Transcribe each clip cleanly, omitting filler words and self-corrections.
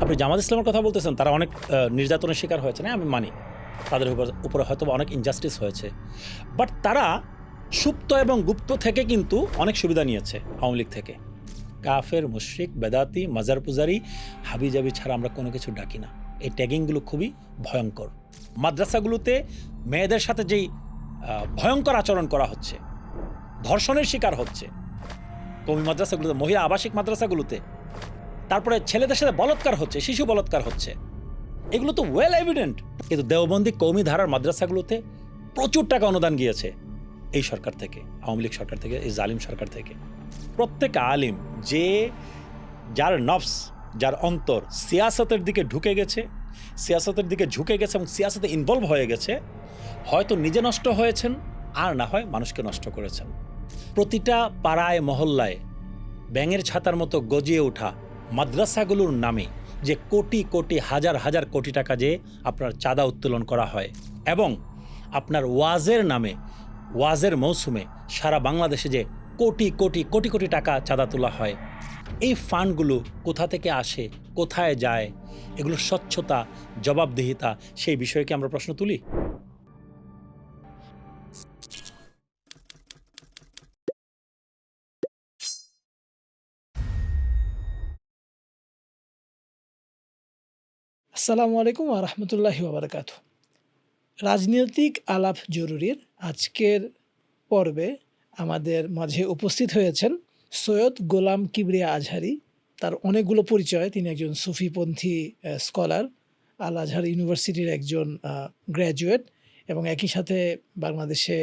আপনি জামাত ইসলামের কথা বলতেছেন, তারা অনেক নির্যাতনের শিকার হয়েছে, না আমি মানি, তাদের উপরে হয়তো অনেক ইনজাস্টিস হয়েছে, বাট তারা সুপ্ত এবং গুপ্ত থেকে কিন্তু অনেক সুবিধা নিয়েছে আওয়ামী লীগ থেকে। কাফের, মুশরিক, বেদাতি, মাজার পূজারি, হাবিজাবি ছাড়া আমরা কোনো কিছু ডাকি না। এই ট্যাগিংগুলো খুবই ভয়ঙ্কর। মাদ্রাসাগুলোতে মেয়েদের সাথে যেই ভয়ঙ্কর আচরণ করা হচ্ছে, ধর্ষণের শিকার হচ্ছে কওমি মাদ্রাসাগুলোতে, মহিলা আবাসিক মাদ্রাসাগুলোতে, তারপরে ছেলেদের সাথে বলৎকার হচ্ছে, শিশু বলৎকার হচ্ছে, এগুলো তো ওয়েল এভিডেন্ট। কিন্তু দেওবন্দি কওমি ধারার মাদ্রাসাগুলোতে প্রচুর টাকা অনুদান গিয়েছে এই সরকার থেকে, আওয়ামী লীগ সরকার থেকে, এই জালিম সরকার থেকে। প্রত্যেক আলিম যার নফস, যার অন্তর সিয়াসতের দিকে ঢুকে গেছে, সিয়াসতের দিকে ঝুঁকে গেছে এবং সিয়াসতে ইনভলভ হয়ে গেছে, হয়তো নিজে নষ্ট হয়েছেন, আর না হয় মানুষকে নষ্ট করেছেন। প্রতিটা পাড়ায় মহল্লায় ব্যাঙের ছাতার মতো গজিয়ে ওঠা মাদ্রাসাগুলোর নামে যে কোটি কোটি, হাজার হাজার কোটি টাকা যে আপনার চাঁদা উত্তোলন করা হয়, এবং আপনার ওয়াজের নামে, ওয়াজের মৌসুমে সারা বাংলাদেশে যে কোটি কোটি কোটি কোটি টাকা চাঁদা তোলা হয়, এই ফান্ডগুলো কোথা থেকে আসে, কোথায় যায়, এগুলোর স্বচ্ছতা, জবাবদিহিতা, সেই বিষয়ে কি আমরা প্রশ্ন তুলি? আসসালামু আলাইকুম ওয়া রাহমাতুল্লাহি ওয়া বারাকাতুহু। রাজনৈতিক আলাপ জরুরির আজকের পর্বে আমাদের মাঝে উপস্থিত হয়েছেন সৈয়দ গোলাম কিবরিয়া আজহারী। তার অনেকগুলো পরিচয়। তিনি একজন সুফিপন্থী স্কলার, আল আজহার ইউনিভার্সিটির একজন গ্র্যাজুয়েট, এবং একই সাথে বাংলাদেশে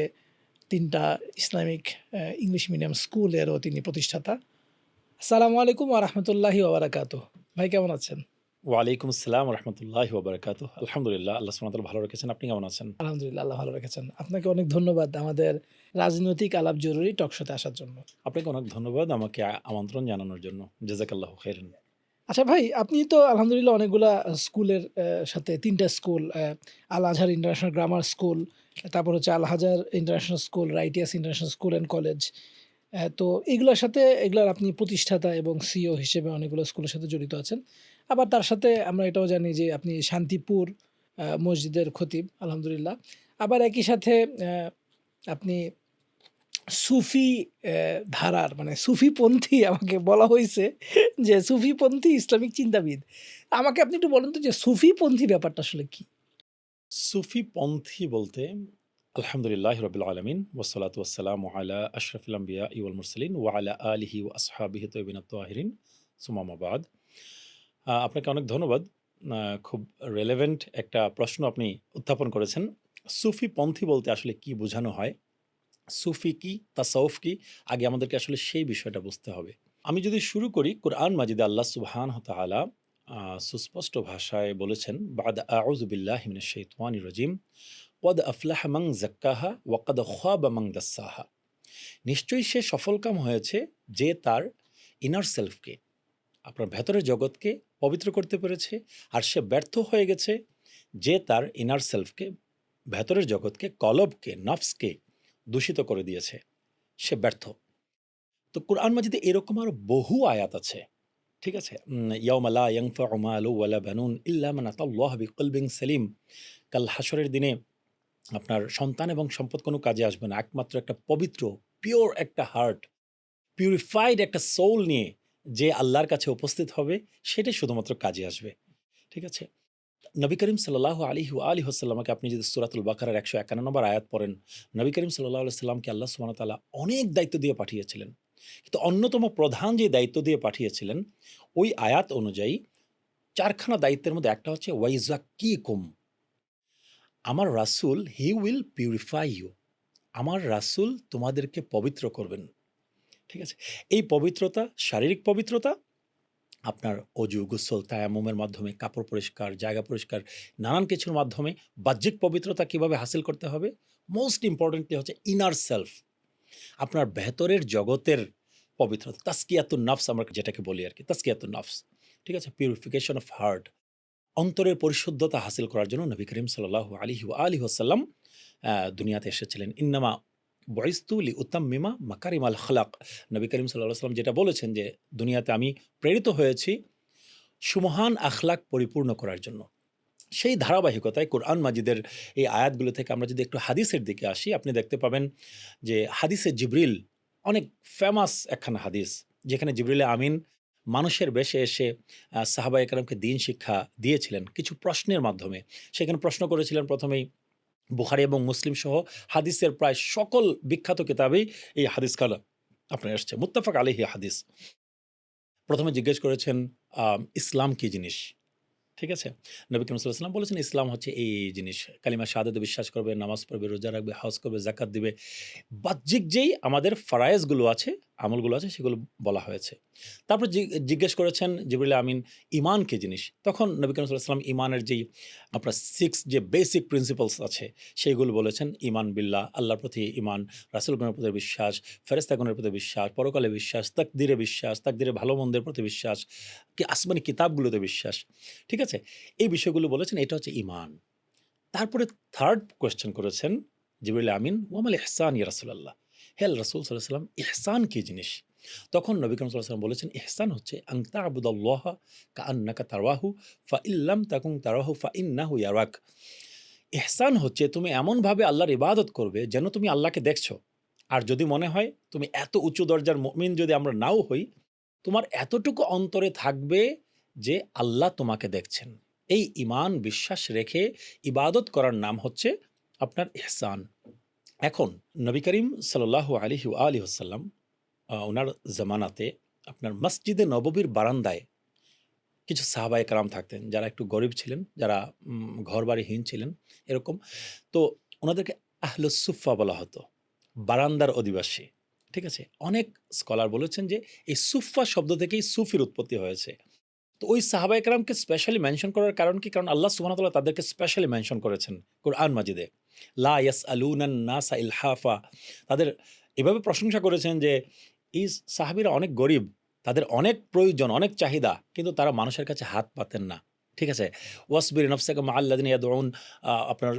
৩টা ইসলামিক ইংলিশ মিডিয়াম স্কুলেরও তিনি প্রতিষ্ঠাতা। আসসালামু আলাইকুম ওয়া রাহমাতুল্লাহি ওয়া বারাকাতুহু। ভাই কেমন আছেন? ওয়ালাইকুম আসসালাম রহমতুল্লাহি ওয়া বারাকাতুহু। আলহামদুলিল্লাহ, আল্লাহ সুবহানাহু ওয়া তাআলা ভালো রেখেছেন। আপনি কেমন আছেন? আলহামদুলিল্লাহ, আল্লাহ ভালো রেখেছেন। আপনাকে অনেক ধন্যবাদ আমাদের রাজনৈতিক আলাপ জরুরি টকশোতে আসার জন্য। আপনাকে অনেক ধন্যবাদ আমাকে আমন্ত্রণ জানানোর জন্য। জাযাকাল্লাহু খাইরান। আচ্ছা ভাই, আপনি তো আলহামদুলিল্লাহ অনেকগুলা স্কুলের সাথে ৩ টা স্কুল, আল আজহার ইন্টারন্যাশনাল গ্রামার স্কুল, তারপর হচ্ছে আল হাজার international school, righteous international school and college. তো এগুলার সাথে, এগুলার আপনি প্রতিষ্ঠাতা এবং সিইও হিসেবে অনেকগুলো স্কুলের সাথে জড়িত আছেন। আবার তার সাথে আমরা এটাও জানি যে আপনি শান্তিপুর মসজিদের খতিব, আলহামদুলিল্লাহ। আবার একই সাথে আপনি সুফি ধারার, মানে সুফিপন্থী আমাকে বলা হইছে যে সুফিপন্থী ইসলামিক চিন্তাবিদ। আমাকে আপনি একটু বলুন তো যে সুফিপন্থী ব্যাপারটা আসলে কি? সুফি পন্থী বলতে, আলহামদুলিল্লাহি রাব্বিল আলামিন ওয়াসসালাতু ওয়াসসালামু আলা আশরাফিল আমবিয়া ওয়াল মুরসালিন ওয়া আলা আলিহি ওয়া আসহাবিহি তাইয়্যিবিন আত-তাহিরিন সুম্মা মা বাদ। আপনাকে অনেক ধন্যবাদ। খুব রেলেভেন্ট একটা প্রশ্ন আপনি উত্থাপন করেছেন। সুফি পন্থী বলতে আসলে কি বোঝানো হয়? সুফি কি? তাসাউফ কি? আগে আমাদেরকে আসলে সেই বিষয়টা বুঝতে হবে। আমি যদি শুরু করি, কোরআন মাজিদে আল্লাহ সুবহানাহু ওয়া তাআলা সুস্পষ্ট ভাষায় বলেছেন, বা'দা আউযু বিল্লাহি মিনাশ শাইতানির রাজিম, ক্বাদ আফলাহা মান যাক্কাহা ওয়া ক্বাদ খাবা মান দাসসাহা। নিশ্চয়ই সে সফলকাম হয়েছে যে তার ইনার সেলফকে, আপনার ভেতরের জগৎকে পবিত্র করতে পেরেছে, আর সে ব্যর্থ হয়ে গেছে যে তার ইনার সেলফকে, ভেতরের জগৎকে, কলবকে, নফসকে দূষিত করে দিয়েছে, সে ব্যর্থ। তো কোরআন মাজিদে এরকম আরো বহু আয়াত আছে, ঠিক আছে? ইয়াউমা লা ইয়ানফাউ মালু ওয়ালা বানুন ইল্লা মান আতাল্লাহ বিকলবিন সালিম। কাল হাসরের দিনে আপনার সন্তান এবং সম্পদ কোনো কাজে আসবে না, একমাত্র একটা পবিত্র, পিওর একটা হার্ট, পিউরিফাইড একটা সোল নিয়ে যে আল্লাহর কাছে উপস্থিত হবে, সেটাই শুধুমাত্র কাজে আসবে, ঠিক আছে? নবী করিম সাল্লাল্লাহু আলাইহি ওয়া আলিহি ওয়াসাল্লামকে আপনি যদি সূরাতুল বাকারার ১৫১ নম্বর আয়াত পড়েন, নবী করিম সাল্লাল্লাহু আলাইহি সাল্লামকে আল্লাহ সুবহানাহু ওয়া তাআলা অনেক দায়িত্ব দিয়ে পাঠিয়েছিলেন। কিন্তু অন্যতম প্রধান যে দায়িত্ব দিয়ে পাঠিয়েছিলেন, ওই আয়াত অনুযায়ী ৪ খানা দায়িত্বের মধ্যে একটা হচ্ছে ওয়াইজাক্কিকুম। আমার রাসূল হি উইল পিউরিফাই ইউ। আমার রাসূল তোমাদেরকে পবিত্র করবেন। ঠিক আছে? এই পবিত্রতা, শারীরিক পবিত্রতা, আপনার অজু, গোসল, তায়াম্মুমের মাধ্যমে, কাপড় পরিষ্কার, জায়গা পরিষ্কার, নানান কিছুর মাধ্যমে বাহ্যিক পবিত্রতা কিভাবে হাসিল করতে হবে? মোস্ট ইম্পোর্টেন্টলি হচ্ছে ইনার সেলফ, আপনার ভেতরের জগতের পবিত্রতা, তাজকিয়াতুন নফস আমরা যেটাকে বলি আরকি, তাজকিয়াতুন নফস। ঠিক আছে? পিউরিফিকেশন অফ হার্ট, অন্তরের পরিশুদ্ধতা হাসিল করার জন্য নবী করিম সাল্লাল্লাহু আলাইহি ওয়া আলিহি ওয়াসাল্লাম দুনিয়াতে এসেছিলেন। ইন্নামা বুইসতু লিউতাম্মিমা মাকারিমাল আখলাক। নবী করিম সাল্লাল্লাহু আলাইহি ওয়াসাল্লাম যেটা বলেছেন যে, দুনিয়াতে আমি প্রেরিত হয়েছি সুমহান আখলাক পরিপূর্ণ করার জন্য। সেই ধারাবাহিকতায় কোরআন মাজিদের এই আয়াতগুলো থেকে আমরা যদি একটু হাদিসের দিকে আসি, আপনি দেখতে পাবেন যে হাদিসে জিবরিল অনেক ফেমাস একখানা হাদিস, যেখানে জিবরিল আমিন মানুষের বেশে এসে সাহাবা একরামকে দিন শিক্ষা দিয়েছিলেন কিছু প্রশ্নের মাধ্যমে। সেখানে প্রশ্ন করেছিলেন প্রথমেই বুখারী এবং মুসলিম সহ হাদিসের প্রায় সকল বিখ্যাত কিতাবেই এই হাদিসখানা আপনার এসছে। মুত্তাফাক আলাইহি হাদিস। প্রথমে জিজ্ঞেস করেছেন ইসলাম কি জিনিস? ঠিক আছে? নবী করিম সাল্লাল্লাহু আলাইহি ওয়াসাল্লাম বলেছেন, ইসলাম হচ্ছে এই জিনিস। কালিমা শাহাদাতে বিশ্বাস করবে, নামাজ পড়বে, রোজা রাখবে, হজ করবে, যাকাত দিবে। বাহ্যিক যেই আমাদের ফারায়েজগুলো আছে, আমলগুলো আছে, সেগুলো বলা হয়েছে। তারপর জিজ্ঞেস করেছেন জিবরিল আমিন, ঈমান কি জিনিস? তখন নবী করিম সাল্লাল্লাহু আলাইহি ওয়াসাল্লাম ঈমানের যেই আপনার 6 যে বেসিক প্রিন্সিপলস আছে, সেইগুলো বলেছেন। ঈমান বিল্লাহ, আল্লাহর প্রতি ঈমান, রাসূলগণের প্রতি বিশ্বাস, ফেরেশতাগণের প্রতি বিশ্বাস, পরকালে বিশ্বাস, তাকদীরে তাকদীরে ভালো-মন্দের প্রতি বিশ্বাস, আসমানি কিতাবগুলোতে বিশ্বাস। ঠিক আছে? এই বিষয়গুলো বলেছেন, এটা হচ্ছে ঈমান। তারপরে 3rd কোয়েশ্চেন করেছেন জিবরিল আমিন, ওয়ামাল ইহসান ইয়া রাসূলাল্লাহ। হে আল্লাহর রাসূল সাল্লাল্লাহু আলাইহি ওয়াসাল্লাম, ইহসান কি জিনিস? তখন নবী করিম সাল্লাল্লাহু আলাইহি ওয়াসাল্লাম বলেছেন, ইহসান হচ্ছে আন তা'বুদাল্লাহা কাআন্নাকা তারাহু ফাইল্লাম তাকুন তারাহু ফাইন্নাহু ইয়ারাক। ইহসান হচ্ছে তুমি এমনভাবে আল্লাহর ইবাদত করবে যেন তুমি আল্লাহকে দেখছো। আর যদি মনে হয় তুমি এত উঁচু দরজার মুমিন যদি আমরা নাও হই, তোমার এতটুকু অন্তরে থাকবে যে আল্লাহ তোমাকে দেখছেন। এই ঈমান বিশ্বাস রেখে ইবাদত করার নাম হচ্ছে আপনার ইহসান। এখন নবী করিম সাল্লাল্লাহু আলাইহি ওয়া আলিহি ওয়াসাল্লাম উনার জামানাতে আপনার মসজিদে নববীর বারান্দায় কিছু সাহাবায়ে কেরাম থাকতেন, যারা একটু গরিব ছিলেন, যারা ঘরবাড়িহীন ছিলেন, এরকম। তো উনাদেরকে আহলুস সুফফা বলা হতো, বারান্দার অধিবাসী। ঠিক আছে? অনেক স্কলার বলেছেন যে এই সুফফা শব্দ থেকেই সুফির উৎপত্তি হয়েছে। তো ওই সাহাবায়ে কেরামকে স্পেশালি মেনশন করার কারণ কি? কারণ আল্লাহ সুবহানাহু ওয়া তাআলা তাদেরকে স্পেশালি মেনশন করেছেন কোরআন মাজিদে। লা ইয়াসআলুনান নাসা ইলহাফা। তাদের এভাবে প্রশংসা করেছেন যে এই সাহাবীরা অনেক গরিব, তাদের অনেক প্রয়োজন, অনেক চাহিদা, কিন্তু তারা মানুষের কাছে হাত পাতেন না। ঠিক আছে? ওয়াসবির নাফসাকা মাআল্লাযিনা ইয়াদউন, আপনার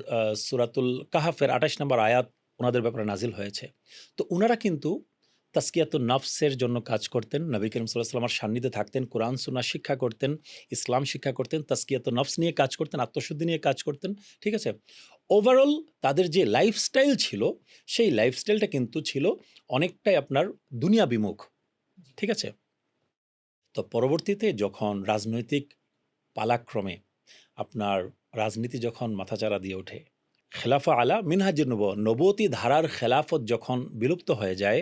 সূরাতুল কাহফের ২৮ নম্বর আয়াত উনাদের ব্যাপারে নাজিল হয়েছে। তো উনারা কিন্তু তাসকিয়াতুন নফসের জন্য কাজ করতেন। নবী করিম সাল্লাল্লাহু আলাইহি ওয়াসাল্লামের সান্নিধ্যে থাকতেন, কোরআন সুন্নাহ শিক্ষা করতেন, ইসলাম শিক্ষা করতেন, তাসকিয়াতুন নফস নিয়ে কাজ করতেন, আত্মশুদ্ধি নিয়ে কাজ করতেন। ঠিক আছে? ওভারঅল তাদের যে লাইফস্টাইল ছিল, সেই লাইফস্টাইলটা কিন্তু ছিল অনেকটাই আপনার দুনিয়া বিমুখ। ঠিক আছে? তো পরবর্তীতে যখন রাজনৈতিক পালাক্রমে আপনার রাজনীতি যখন মাথাচাড়া দিয়ে ওঠে, খেলাফা আলা মিনহাজুন নবুয়তি ধারার খেলাফত যখন বিলুপ্ত হয়ে যায়,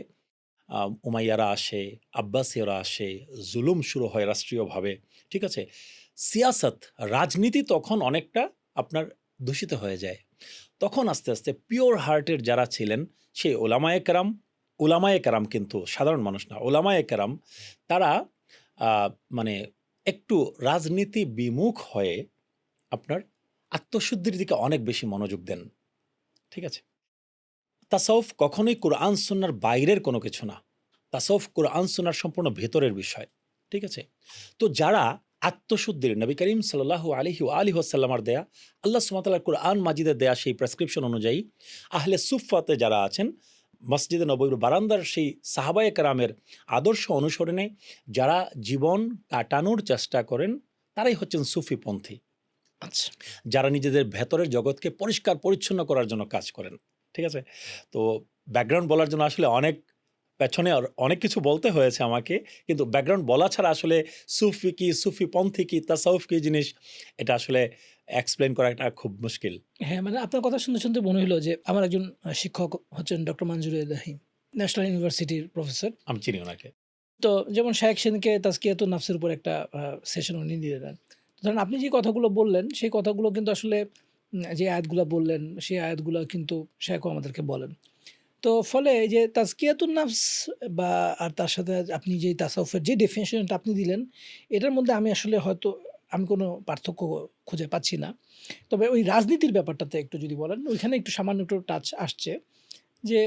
উমাইয়ারা আসে, আব্বাসীয়রা আসে, জুলুম শুরু হয় রাষ্ট্রীয়ভাবে। ঠিক আছে? সিয়াসত, রাজনীতি তখন অনেকটা আপনার দূষিত হয়ে যায়। তখন আস্তে, আস্তে পিওর হার্টের যারা ছিলেন, সেই ওলামায়ে কেরাম কিন্তু সাধারণ মানুষ না, ওলামায়ে কেরাম, তারা আ মানে একটু রাজনীতি বিমুখ হয়ে আপনার আত্মশুদ্ধির দিকে অনেক বেশি মনোযোগ দেন। ঠিক আছে? তাসাউফ কখনোই কুরআন সুন্নাহর বাইরের কোনো কিছু না। তাসাউফ কুরআন সুন্নাহর সম্পূর্ণ ভেতরের বিষয়। ঠিক আছে? তো যারা আত্মশুদ্ধির নবী করিম সাল্লাল্লাহু আলাইহি ওয়া আলিহি ওয়াসাল্লামের দেয়া, আল্লাহ সুবহানাহু ওয়া তাআলার কুরআন মাজিদে দেয়া সেই প্রেসক্রিপশন অনুযায়ী আহলে সুফফাতে যারা আছেন, মসজিদে নববীর বারান্দার সেই সাহাবায়ে কেরামের আদর্শ অনুসরণে যারা জীবন কাটানোর চেষ্টা করেন, তারাই হচ্ছেন সুফিপন্থী। আচ্ছা। যারা নিজেদের ভেতরের জগৎকে পরিষ্কার পরিচ্ছন্ন করার জন্য কাজ করেন। ঠিক আছে? তো ব্যাকগ্রাউন্ড বলার জন্য আসলে অনেক পেছনে অনেক কিছু বলতে হয়েছে আমাকে। কিন্তু ব্যাকগ্রাউন্ড বলা ছাড়া আসলে সুফি কি, সুফিপন্থী কি, তাসাউফ কি জিনিস, এটা আসলে এক্সপ্লেইন করাটা খুব মুশকিল। হ্যাঁ, মানে আপনার কথা শুনতে, শুনতে মনে হলো যে আমার একজন শিক্ষক হচ্ছেন ডক্টর মানজুর রহিম, ন্যাশনাল ইউনিভার্সিটির প্রফেসর। আমি চিনি উনাকে। তো যেমন শায়েখ সেনকে তাজকিয়াতুন নাফসের উপর একটা সেশন উনি নিয়ে নেন। ধরেন আপনি যে কথাগুলো বললেন, সেই কথাগুলো কিন্তু আসলে যে আয়াতগুলা বললেন, সেই আয়াতগুলা কিন্তু শায়েখও আমাদেরকে বলেন। তো ফলে এই যে তাজকিয়াতুন নাফস বা আর তার সাথে আপনি যে তাসাউফের যে ডেফিনিশনটা আপনি দিলেন, এটার মধ্যে আমি আসলে হয়তো আমি কোনো পার্থক্য খুঁজে পাচ্ছি না। তবে ওই রাজনীতির ব্যাপারটাতে একটু যদি বলেন, ওইখানে একটু সামান্য একটু টাচ আসছে যে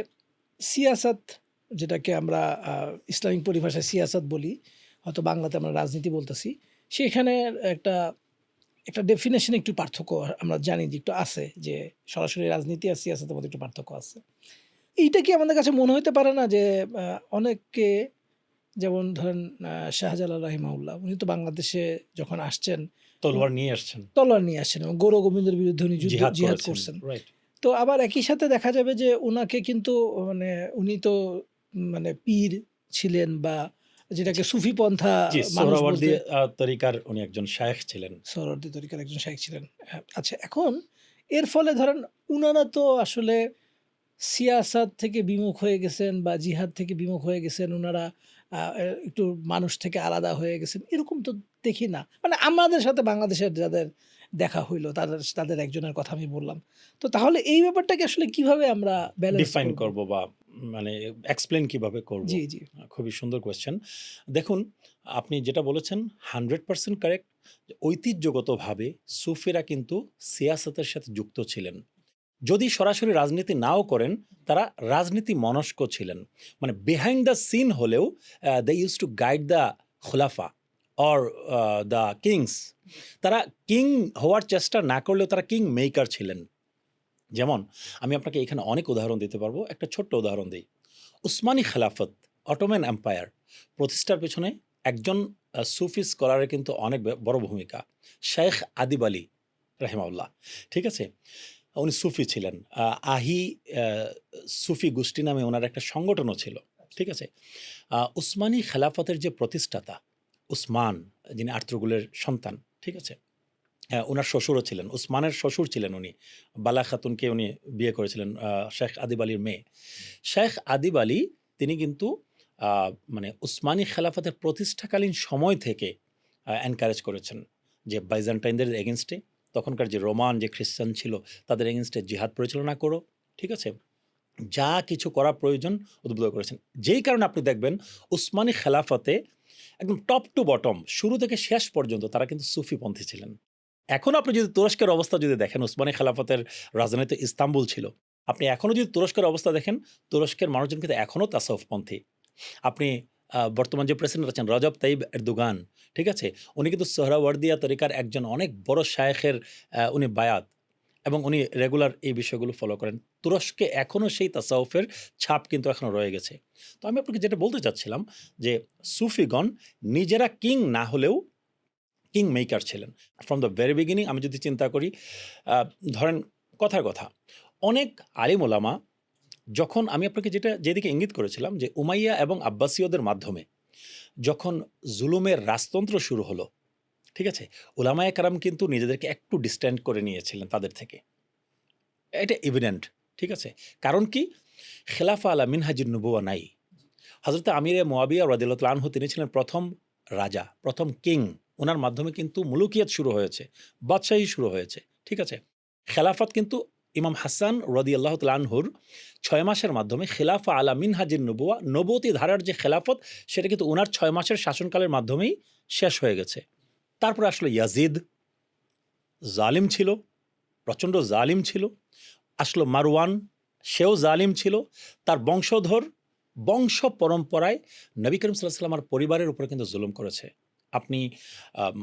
সিয়াসাত, যেটাকে আমরা ইসলামিক পরিভাষায় সিয়াসাত বলি, হয়তো বাংলাতে আমরা রাজনীতি বলতেছি। সেখানে একটা একটা ডেফিনেশনে একটু পার্থক্য আমরা জানি যে একটু আছে, যে সরাসরি রাজনীতি আর সিয়াসাতের মধ্যে একটু পার্থক্য আছে। এইটা কি আমাদের কাছে মনে হইতে পারে না যে অনেককে যেমন ধরেন শাহজালাল রাহিমাহুল্লাহ, উনি তো বাংলাদেশে যখন আসছেন তলোয়ার নিয়ে আসছেন, তলোয়ার নিয়ে আসছেন এবং গৌর গোবিন্দের বিরুদ্ধে উনি জিহাদ জিহাদ করেছেন, করছেন। রাইট। তো আবার একই সাথে দেখা যাবে যে উনাকে কিন্তু মানে উনি তো মানে পীর ছিলেন বা জি, যেটাকে সুফি পন্থা জি, মানুষ সোহরাওয়ার্দী বলতে তরিকার উনি একজন শায়েখ ছিলেন। সোহরাওয়ার্দী তরিকার একজন শাইখ ছিলেন। আচ্ছা, এখন এর ফলে ধরেন উনারা তো আসলে সিয়াসাত থেকে বিমুখ হয়ে গেছেন বা জিহাদ থেকে বিমুখ হয়ে গেছেন। উনারা একটু মানুষ থেকে আলাদা হয়ে গেছেন। এরকম তো দেখি না। মানে আমাদের সাথে বাংলাদেশের যাদের দেখা হইলো তাদের একজনের কথা আমি বললাম। তো তাহলে এই ব্যাপারটাকে আসলে কিভাবে আমরা ব্যালেন্স ডিফাইন করব? করব বা মানে এক্সপ্লেইন কিভাবে করব? জি, জি। খুবই সুন্দর কোয়েশ্চেন। দেখুন, আপনি যেটা বলেছেন 100% কারেক্ট। ঐতিহ্যগতভাবে সুফিরা কিন্তু সিয়াসতের সাথে যুক্ত ছিলেন। যদি সরাসরি রাজনীতি নাও করেন, তারা রাজনীতি মনস্ক ছিলেন। মানে বিহাইন্ড দ্য সিন হলেও they use to guide the খোলাফা অর দ্য কিংস। তারা কিং হওয়ার চেষ্টা না করলেও তারা কিং মেকার ছিলেন। যেমন আমি আপনাকে এখানে অনেক উদাহরণ দিতে পারবো। একটা ছোট্ট উদাহরণ দিই। উসমানী খেলাফত, অটোম্যান এম্পায়ার প্রতিষ্ঠার পেছনে একজন সুফি স্কলারের কিন্তু অনেক বড় ভূমিকা। শেখ আদিব আলী রাহিমাহুল্লাহ। ঠিক আছে? উনি সুফি ছিলেন। আহি আ সুফি গোষ্ঠী নামে উনার একটা সংগঠনও ছিল। ঠিক আছে? উসমানী খেলাফতের যে প্রতিষ্ঠাতা উসমান, যিনি আর্তুগরুলের সন্তান। ঠিক আছে? হ্যাঁ, উনার শ্বশুরও ছিলেন। উসমানের শ্বশুর ছিলেন উনি। বালা খাতুনকে উনি বিয়ে করেছিলেন, শেখ আদিব আলীর মেয়ে। শেখ আদিব আলী তিনি কিন্তু আ মানে উসমানী খেলাফতের প্রতিষ্ঠাকালীন সময় থেকে এনকারেজ করেছেন যে বাইজেন্টাইনদের এগেইনস্টে, তখনকার যে রোমান যে খ্রিস্টান ছিল তাদের এগেইনস্টে জিহাদ পরিচালনা করো। ঠিক আছে? যা কিছু করা প্রয়োজন উদ্বুদ্ধ করেছেন। যেই কারণে আপনি দেখবেন উসমানী খেলাফতে একদম টপ টু বটম শুরু থেকে শেষ পর্যন্ত তারা কিন্তু সুফিপন্থী ছিলেন। এখন আপনি যদি তুরস্কের অবস্থা যদি দেখেন, উসমানী খেলাফতের রাজধানী তো ইস্তাম্বুল ছিল। আপনি এখনো যদি তুরস্কের অবস্থা দেখেন, তুরস্কের মানুষজন কিন্তু এখনো তাসাউফপন্থী। আপনি বর্তমান যে প্রেসিডেন্ট আছেন রজব তাইব এরদোগান, ঠিক আছে? উনি কিন্তু সোহরাওয়ার্দিয়া তরিকার একজন অনেক বড় শায়েখের উনি বায়াত এবং উনি রেগুলার এই বিষয়গুলো ফলো করেন। তুরস্কে এখনো সেই তাসাউফের ছাপ কিন্তু এখনো রয়ে গেছে। তো আমি আপনাকে যেটা বলতে চাচ্ছিলাম যে সুফিগণ নিজেরা কিং না হলেও কিং মেকার ছিলেন। ফ্রম দ্য ভেরি বিগিনিং আমি যদি চিন্তা করি, ধরেন কথার কথা, অনেক আলিম ওলামা যখন আমি আপনাকে যেদিকে ইঙ্গিত করেছিলাম যে উমাইয়া এবং আব্বাসীয়দের মাধ্যমে যখন জুলুমের রাজতন্ত্র শুরু হলো, ঠিক আছে? উলামায়ে কেরাম কিন্তু নিজেদেরকে একটু ডিস্ট্যান্ট করে নিয়েছিলেন তাদের থেকে। এটা এভিডেন্ট, ঠিক আছে? কারণ কি? খেলাফা আলা মিনহাজিন নবুয়া নাই। হযরত আমিরে মুয়াবিয়া রাদিয়াল্লাহু তাআলা আনহু তিনি ছিলেন প্রথম রাজা, প্রথম কিং। উনার মাধ্যমে কিন্তু মুলুকিয়াত শুরু হয়েছে, বাদশাহী শুরু হয়েছে। ঠিক আছে? খেলাফত কিন্তু ইমাম হাসান রাদিয়াল্লাহু তাআলা আনহুর ৬ মাসের মাধ্যমে খেলাফা আলা মিনহাজিন নবুয়া, নবুয়তি ধারার যে খেলাফত সেটা কিন্তু উনার ৬ মাসের শাসনকালের মাধ্যমেই শেষ হয়ে গেছে। তারপরে আসলো ইয়াজিদ, জালিম ছিল, প্রচণ্ড জালিম ছিল। আসলো মারওয়ান, সেও জালিম ছিল। তার বংশধর বংশ পরম্পরায় নবী করিম সাল্লাল্লাহু আলাইহি ওয়াসাল্লামের পরিবারের উপরে কিন্তু জুলুম করেছে। আপনি আম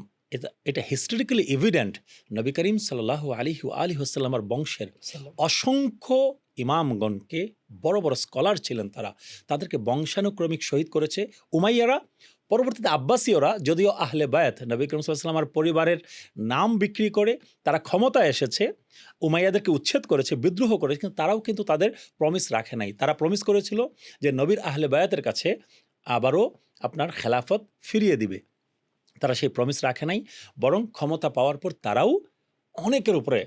এটা হিস্টোরিক্যালি এভিডেন্ট। নবী করিম সাল্লাল্লাহু আলাইহি ওয়াসাল্লামের বংশের সাল্লাম। অসংখ্য ইমামগণকে, বড়, বড় স্কলার ছিলেন তারা। তাদেরকে বংশানুক্রমিক শহীদ করেছে উমাইয়ারা। পরবর্তীতে আব্বাসীয়রা যদিও আহলে বায়াত নবী করিম সাল্লাল্লাহু আলাইহি ওয়াসাল্লামের পরিবারের নাম বিক্রি করে তারা ক্ষমতায় এসেছে, উমাইয়াদেরকে উচ্ছেদ করেছে, বিদ্রোহ করেছে, কিন্তু তারাও কিন্তু তাদের প্রমিস রাখে নাই। তারা প্রমিস করেছিল যে নবীর আহলে বায়াতের কাছে আবারও আপনার খেলাফত ফিরিয়ে দিবে। তারা সেই প্রমিস রাখে নাই। বরং ক্ষমতা পাওয়ার পর তারাও অনেকের উপরে,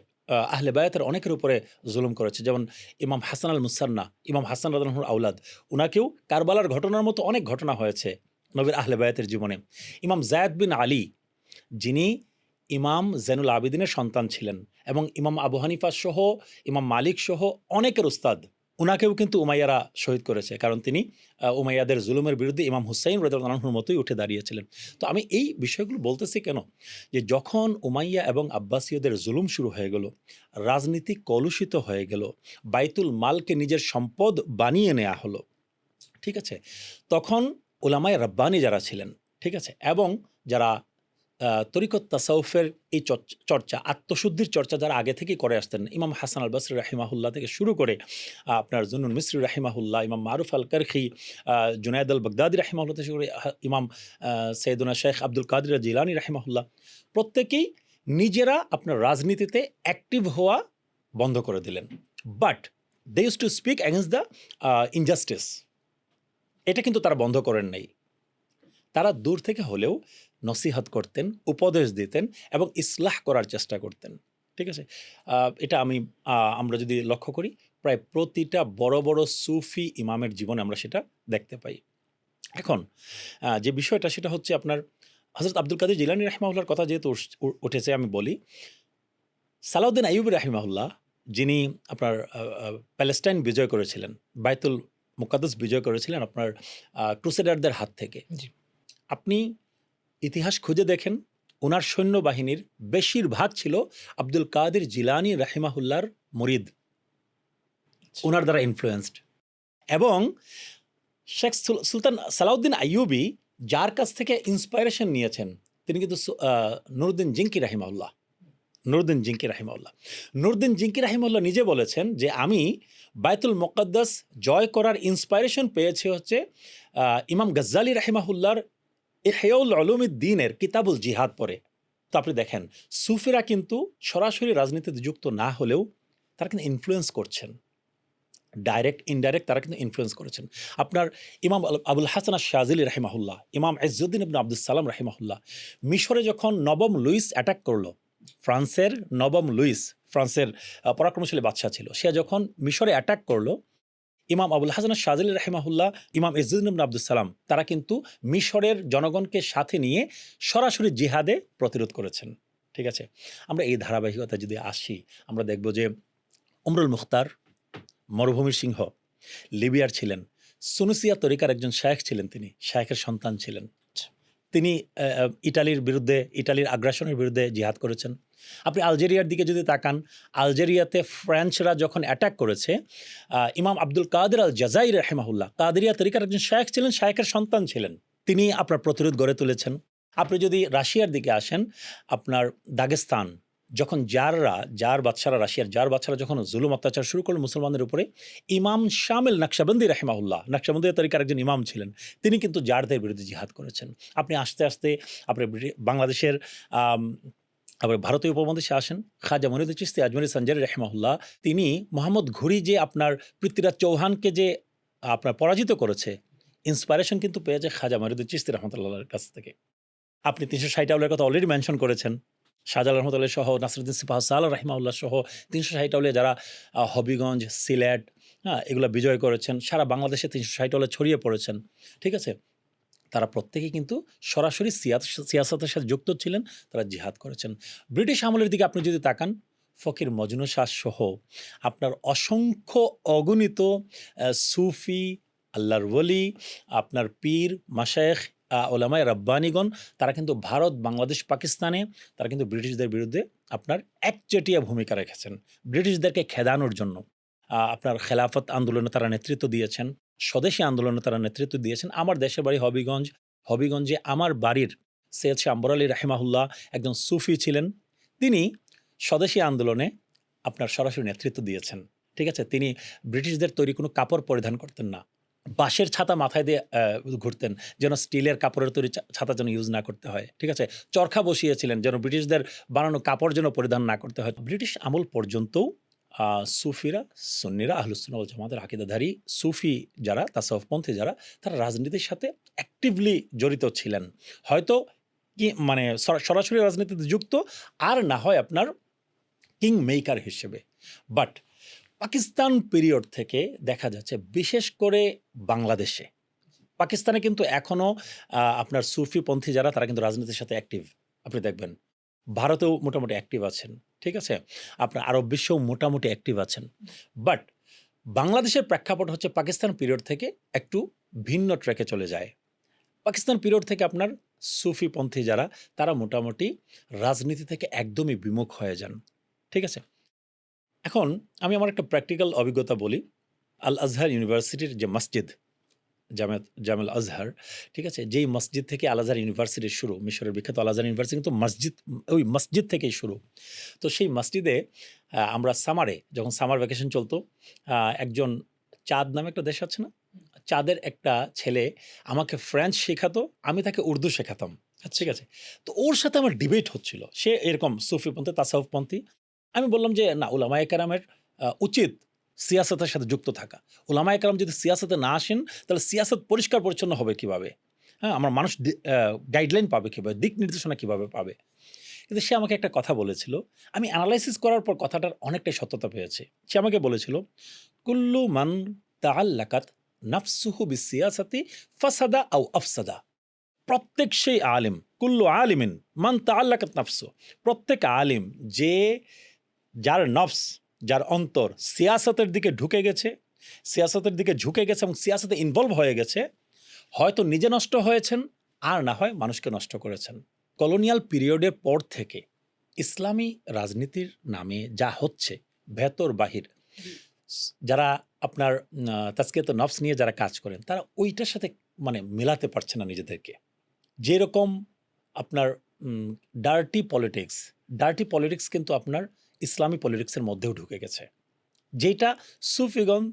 আহলে বায়াতের অনেকের উপরে জুলুম করেছে। যেমন ইমাম হাসান আল মুসান্না, ইমাম হাসান রাদিয়াল্লাহু আনহুর আওলাদ। উনাকেও কারবালার ঘটনার মতো অনেক ঘটনা হয়েছে নবীর আহলে বায়াতের জীবনে। ইমাম যায়েদ বিন আলী, যিনি ইমাম জৈনুল আবেদিনের সন্তান ছিলেন এবং ইমাম আবু হানিফা সহ, ইমাম মালিক সহ অনেকের উস্তাদ, উনাকেও কিন্তু উমাইয়ারা শহীদ করেছে। কারণ তিনি উমাইয়াদের জুলুমের বিরুদ্ধে ইমাম হুসাইন রাদিয়াল্লাহু আনহুর মতোই উঠে দাঁড়িয়েছিলেন। তো আমি এই বিষয়গুলো বলতেছি কেন? যে যখন উমাইয়া এবং আব্বাসীয়দের জুলুম শুরু হয়ে গেল, রাজনীতি কলুষিত হয়ে গেল, বাইতুল মালকে নিজের সম্পদ বানিয়ে নেয়া হলো, ঠিক আছে? তখন উলামায়ে রাব্বানী যারা ছিলেন, ঠিক আছে? এবং যারা তরিকত তাসাউফের এই চর্চা, আত্মশুদ্ধির চর্চা যারা আগে থেকেই করে আসতেন, ইমাম হাসান আল বসরি রাহিমাহুল্লাহ থেকে শুরু করে আপনার জুনুন মিসরি রাহিমাহুল্লাহ, ইমাম মারুফ আল কারখি, জুনায়েদ আল বাগদাদি রাহিমাহুল্লাহ থেকে শুরু করে ইমাম সৈয়দুনা শেখ আব্দুল কাদির জিলানী রাহিমাহুল্লাহ, প্রত্যেকেই নিজেরা আপনার রাজনীতিতে অ্যাক্টিভ হওয়া বন্ধ করে দিলেন। But they use to speak against the injustice. এটা কিন্তু তারা বন্ধ করেন নাই। তারা দূর থেকে হলেও নসিহত করতেন, উপদেশ দিতেন এবং ইসলাহ করার চেষ্টা করতেন। ঠিক আছে? এটা আমরা যদি লক্ষ্য করি, প্রায় প্রতিটা বড় বড় সুফি ইমামের জীবনে আমরা সেটা দেখতে পাই। এখন যে বিষয়টা সেটা হচ্ছে আপনার হযরত আব্দুল কাদের জিলানী রাহিমাহুল্লাহর কথা যেহেতু উঠেছে, আমি বলি সালাউদ্দিন আইয়ুবী রাহিমাহুল্লাহ, যিনি আপনার প্যালেস্টাইন বিজয় করেছিলেন, বাইতুল মুকাদ্দাস বিজয় করেছিলেন আপনার ক্রুসেডারদের হাত থেকে। জি। আপনি ইতিহাস খুঁজে দেখেন, উনার সৈন্যবাহিনীর বেশিরভাগ ছিল আব্দুল কাদের জিলানী রাহিমাহুল্লাহর মুরিদ, উনার দ্বারা ইনফ্লুয়েন্সড। এবং শেখ সুলতান সালাউদ্দিন আইয়ুবী যার কাছ থেকে ইন্সপাইরেশন নিয়েছেন, তিনি কিন্তু নুরউদ্দিন জিঙ্কি রাহিমাহুল্লাহ। নুরউদ্দিন জিঙ্কি রাহিমাহুল্লাহ নিজে বলেছেন যে আমি বাইতুল মুকাদ্দাস জয় করার ইন্সপাইরেশন পেয়েছি হচ্ছে ইমাম গজ্জালি রাহিমাহুল্লাহর ইহয়াউল উলুমিদ্দিনের কিতাবুল জিহাদ পড়ে। তো আপনি দেখেন, সুফিরা কিন্তু সরাসরি রাজনীতিতে যুক্ত না হলেও তারা কিন্তু ইনফ্লুয়েন্স করছেন, ডাইরেক্ট ইনডাইরেক্ট তারা কিন্তু ইনফ্লুয়েন্স করেছেন। আপনার ইমাম আবুল হাসান আশ-শাযিলি রাহিমাহুল্লাহ, ইমাম ইজ্জুদ্দিন ইবনে আব্দুস সালাম রাহিমাহুল্লাহ, মিশরে যখন নবম লুইস অ্যাটাক করলো, ফ্রান্সের নবম লুইস, ফ্রান্সের পরাক্রমশালী বাদশাহ ছিল, সে যখন মিশরে অ্যাটাক করলো, ইমাম আবুল হাসান আশ-শাযিলি রাহিমাহুল্লাহ, ইমাম ইজ্জুদ্দিন ইবনে আব্দুস সালাম, তারা কিন্তু মিশরের জনগণকে সাথে নিয়ে সরাসরি জিহাদে প্রতিরোধ করেছেন। ঠিক আছে? আমরা এই ধারাবাহিকতা যদি আসি, আমরা দেখব যে উমরুল মুখতার, মরুভূমির সিংহ, লিবিয়ার ছিলেন, সুনুসিয়া তরিকার একজন শায়েখ ছিলেন, তিনি শায়েখের সন্তান ছিলেন। তিনি ইটালির বিরুদ্ধে, ইটালির আগ্রাসনের বিরুদ্ধে জিহাদ করেছেন। আপনি আলজেরিয়ার দিকে যদি তাকান, আলজেরিয়াতে ফ্রেঞ্চরা যখন অ্যাটাক করেছে, ইমাম আব্দুল কাদের আল জাজাইরি রাহিমাহুল্লাহ, কাদেরিয়া তরিকার একজন শায়েখ ছিলেন, শায়েখের সন্তান ছিলেন, তিনি আপনার প্রতিরোধ গড়ে তুলেছেন। আপনি যদি রাশিয়ার দিকে আসেন, আপনার দাগেস্তান, যখন জার বাদশারা, রাশিয়ার জার বাদশারা যখন জুলুম অত্যাচার শুরু করলেন মুসলমানদের উপরে, ইমাম শামিল নকশবন্দি রাহিমাহুল্লাহ, নকশবন্দি তরিকার একজন ইমাম ছিলেন, তিনি কিন্তু জারদের বিরুদ্ধে জিহাদ করেছেন। আপনি আস্তে আস্তে আপনি বাংলাদেশের আবার ভারতীয় উপমহাদেশে আসেন, খাজা মনিরুদ্দিন চিশতি আজমরি সঞ্জারি রাহিমাহুল্লাহ, তিনি মোহাম্মদ ঘুরি যে আপনার পৃথ্বীরাজ চৌহানকে যে আপনার পরাজিত করেছে, ইন্সপাইরেশন কিন্তু পেয়ে যায় খাজা মনিরুদ্দিন চিশতি রহমতুল্লাহর কাছ থেকে। আপনি ৩৬০ আউলিয়ার কথা অলরেডি মেনশন করেছেন, শাহজালাল রহমতুল্লাহ সহ, নাসিরুদ্দিন সিপাহ সালাহ রাহিমাহুল্লাহ সহ ৩৬০ আউলিয়া যারা হবিগঞ্জ, সিলেট, এগুলো বিজয় করেছেন, সারা বাংলাদেশে ৩৬০ আউলিয়া ছড়িয়ে পড়েছেন। ঠিক আছে? তারা প্রত্যেকেই কিন্তু সরাসরি সিয়াসতের সাথে যুক্ত ছিলেন, তারা জিহাদ করেছেন। ব্রিটিশ আমলের দিকে আপনি যদি তাকান, ফকির মজনু শাহ সহ আপনার অসংখ্য অগণিত সুফি, আল্লাহর ওলি, আপনার পীর, মাশায়েখ, ওলামায়ে রাব্বানিগণ, তারা কিন্তু ভারত, বাংলাদেশ, পাকিস্তানে তারা কিন্তু ব্রিটিশদের বিরুদ্ধে আপনার একচেটিয়া ভূমিকা রেখেছেন, ব্রিটিশদেরকে খেদানোর জন্য। আপনার খেলাফত আন্দোলনে তারা নেতৃত্ব দিয়েছেন, স্বদেশী আন্দোলনে তারা নেতৃত্ব দিয়েছেন। আমার দেশের বাড়ি হবিগঞ্জে আমার বাড়ির সৈয়দ শাহ আম্বর আলী রাহিমাহুল্লাহ একজন সুফি ছিলেন, তিনি স্বদেশী আন্দোলনে আপনার সরাসরি নেতৃত্ব দিয়েছেন। ঠিক আছে? তিনি ব্রিটিশদের তৈরি কোনো কাপড় পরিধান করতেন না, বাঁশের ছাতা মাথায় দিয়ে ঘুরতেন, যেন স্টিলের কাপড়ের তৈরি ছাতা যেন ইউজ না করতে হয়। ঠিক আছে? চরখা বসিয়েছিলেন যেন ব্রিটিশদের বানানো কাপড় যেন পরিধান না করতে হয়। ব্রিটিশ আমল পর্যন্তও সুফিরা, সুন্নিরা, আহলুস সুন্নাহ ওয়াল জামাতের আকীদাধারী সুফি যারা, তাসাউফপন্থী যারা, তারা রাজনীতির সাথে অ্যাক্টিভলি জড়িত ছিলেন। হয়তো কি মানে সরাসরি রাজনীতিতে যুক্ত, আর না হয় আপনার কিং মেকার হিসেবে। বাট পাকিস্তান পিরিয়ড থেকে দেখা যাচ্ছে, বিশেষ করে বাংলাদেশে, পাকিস্তানে কিন্তু এখনও আপনার সুফিপন্থী যারা, তারা কিন্তু রাজনীতির সাথে অ্যাক্টিভ। আপনি দেখবেন ভারতেও মোটামুটি অ্যাক্টিভ আছেন। ঠিক আছে? আপনার আরব বিশ্বেও মোটামুটি অ্যাক্টিভ আছেন। বাট বাংলাদেশের প্রেক্ষাপট হচ্ছে পাকিস্তান পিরিয়ড থেকে একটু ভিন্ন ট্র্যাকে চলে যায়। পাকিস্তান পিরিয়ড থেকে আপনার সুফিপন্থী যারা, তারা মোটামুটি রাজনীতি থেকে একদমই বিমুখ হয়ে যান। ঠিক আছে? এখন আমি আমার একটা প্র্যাকটিক্যাল অভিজ্ঞতা বলি। আল আজহার ইউনিভার্সিটির যে মসজিদ, জামেল আজহার, ঠিক আছে? যেই মসজিদ থেকে আল আজহার ইউনিভার্সিটির শুরু, মিশরের বিখ্যাত আল আজহার ইউনিভার্সিটি কিন্তু ওই মসজিদ থেকেই শুরু। তো সেই মসজিদে আমরা সামারে, যখন সামার ভ্যাকেশন চলতো, একজন চাঁদ নামে একটা দেশ আছে না? চাঁদের একটা ছেলে আমাকে ফ্রেঞ্চ শেখাতো, আমি তাকে উর্দু শেখাতাম। আচ্ছা। ঠিক আছে? তো ওর সাথে আমার ডিবেট হচ্ছিল। সে এরকম সুফিপন্থী, তাসাউফপন্থী। আমি বললাম যে, "না, উলামায়ে কেরামের উচিত সিয়াসতের সাথে যুক্ত থাকা। উলামায়ে কেরাম যদি সিয়াসতে না আসেন, তাহলে সিয়াসত পরিষ্কার পরিচ্ছন্ন হবে কিভাবে? হ্যাঁ? আমার মানুষ গাইডলাইন পাবে কিভাবে? দিক নির্দেশনা কিভাবে পাবে?" কিন্তু সে আমাকে একটা কথা বলেছিল। আমি এনালাইসিস করার পর কথাটার অনেকটাই সত্যতা পেয়েছি। সে আমাকে বলেছিল, "কুল্লু মান তাআল্লাকাত নাফসুহু বিসিয়াসাতি ফাসাদা আও আফসাদা।" প্রত্যেক সেই আলিম, কুল্লু আলিমিন মান তাআল্লাকাত নাফসু। প্রত্যেক আলিম যার নফস, যার অন্তর সিয়াসতের দিকে ঢুকে গেছে, সিয়াসতের দিকে ঝুঁকে গেছে এবং সিয়াসতে ইনভলভ হয়ে গেছে, হয়তো নিজে নষ্ট হয়েছেন, আর না হয় মানুষকে নষ্ট করেছেন। কলোনিয়াল পিরিয়ডের পর থেকে ইসলামী রাজনীতির নামে যা হচ্ছে, ভেতর বাহির, যারা আপনার তাজকিয়াতুন নফস নিয়ে যারা কাজ করেন, তারা ওইটার সাথে মানে মেলাতে পারছে না নিজেদেরকে। যেরকম আপনার ডার্টি পলিটিক্স কিন্তু আপনার ইসলামী পলিটিক্সের মধ্যেও ঢুকে গেছে। যেটা সুফিগণ,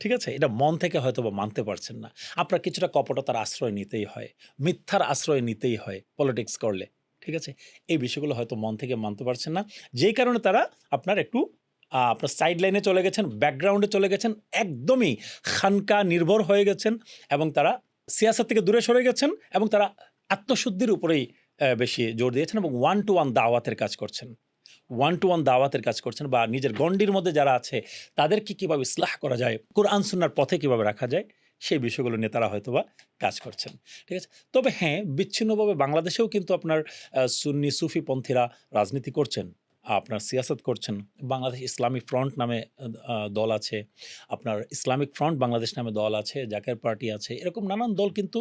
ঠিক আছে? এটা মন থেকে হয়তোবা মানতে পারছেন না। আপনার কিছুটা কপটতার আশ্রয় নিতেই হয়, মিথ্যার আশ্রয় নিতেই হয় পলিটিক্স করলে, ঠিক আছে? এই বিষয়গুলো হয়তো মন থেকে মানতে পারছেন না। যেই কারণে তারা আপনার একটু আপনার সাইড লাইনে চলে গেছেন, ব্যাকগ্রাউন্ডে চলে গেছেন, একদমই খানকা নির্ভর হয়ে গেছেন এবং তারা সিয়াসত থেকে দূরে সরে গেছেন এবং তারা আত্মশুদ্ধির উপরেই বেশি জোর দিয়েছেন এবং ওয়ান টু ওয়ান দাওয়াতের কাজ করছেন। ওয়ান টু ওয়ান দাওয়াতের কাজ করছেন বা নিজের গণ্ডির মধ্যে যারা আছে তাদেরকে কীভাবে ইসলাহ করা যায়, কোরআন সুন্নাহর পথে কীভাবে রাখা যায়, সেই বিষয়গুলো নিয়ে তারা হয়তোবা কাজ করছেন। ঠিক আছে? তবে হ্যাঁ, বিচ্ছিন্নভাবে বাংলাদেশেও কিন্তু আপনার সুন্নি সুফি পন্থীরা রাজনীতি করছেন, আপনার সিয়াসত করছেন। বাংলাদেশ ইসলামী ফ্রন্ট নামে দল আছে, আপনার ইসলামিক ফ্রন্ট বাংলাদেশ নামে দল আছে, জাকের পার্টি আছে, এরকম নানান দল কিন্তু